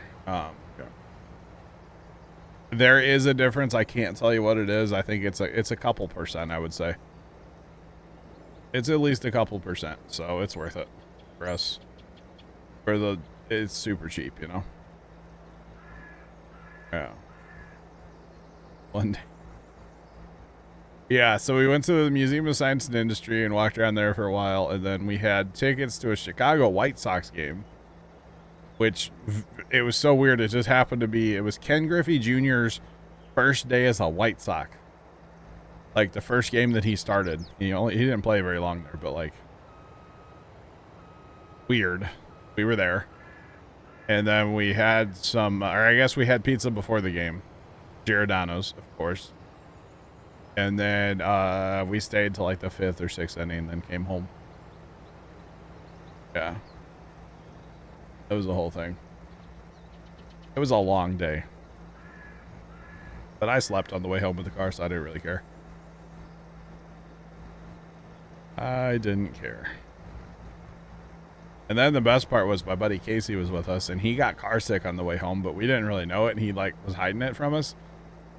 There is a difference. I can't tell you what it is. I think it's a couple percent, I would say. It's at least a couple percent, so it's worth it for us. It's super cheap, you know. Yeah. One day. Yeah, so we went to the Museum of Science and Industry and walked around there for a while, and then we had tickets to a Chicago White Sox game, which it was so weird. It just happened to be, it was Ken Griffey Jr.'s first day as a White Sox. Like the first game that he started. He didn't play very long there, but like weird. We were there. And then we had some, or I guess we had pizza before the game. Giordano's, of course. And then we stayed till like the 5th or 6th inning and then came home. Yeah. That was the whole thing. It was a long day. But I slept on the way home with the car, so I didn't really care. I didn't care. And then the best part was my buddy Casey was with us, and he got car sick on the way home, but we didn't really know it, and he like was hiding it from us.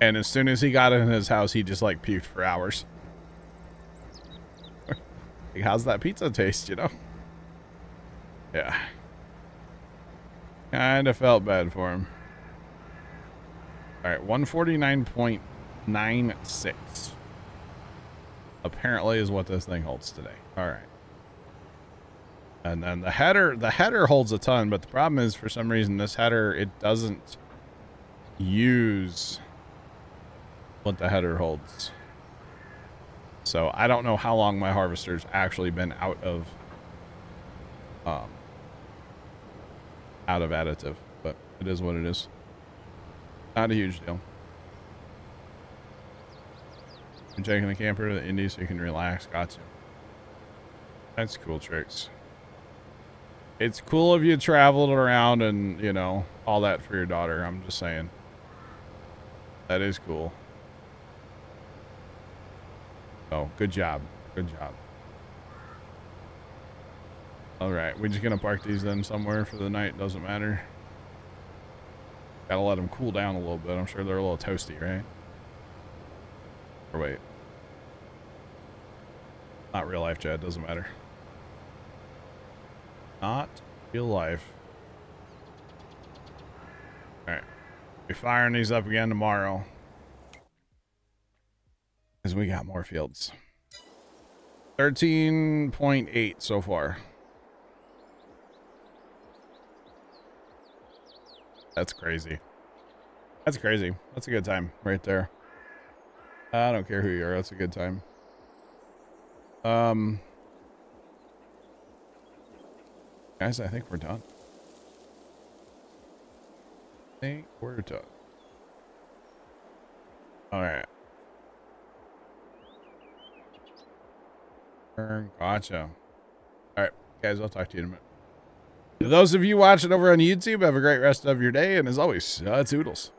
And as soon as he got in his house, he just like puked for hours. Like, how's that pizza taste, you know? Yeah. Kind of felt bad for him. All right, 149.96. Apparently is what this thing holds today. All right. And then the header holds a ton, but the problem is for some reason this header, it doesn't use what the header holds. So I don't know how long my harvester's actually been out of additive, but it is what it is. Not a huge deal. I'm taking the camper to the Indy so you can relax. Gotcha. That's cool, Tricks. It's cool if you traveled around and, you know, all that for your daughter. I'm just saying. That is cool. Oh, good job. Good job. All right. We're just going to park these then somewhere for the night. Doesn't matter. Gotta let them cool down a little bit. I'm sure they're a little toasty, right? Or wait. Not real life, Chad. Doesn't matter. Not real life. Alright. We're firing these up again tomorrow. Because we got more fields. 13.8 so far. That's crazy. That's crazy. That's a good time right there. I don't care who you are. That's a good time. Guys, I think we're done. All right. Gotcha. All right, guys, I'll talk to you in a minute. For those of you watching over on YouTube, have a great rest of your day, and as always, toodles.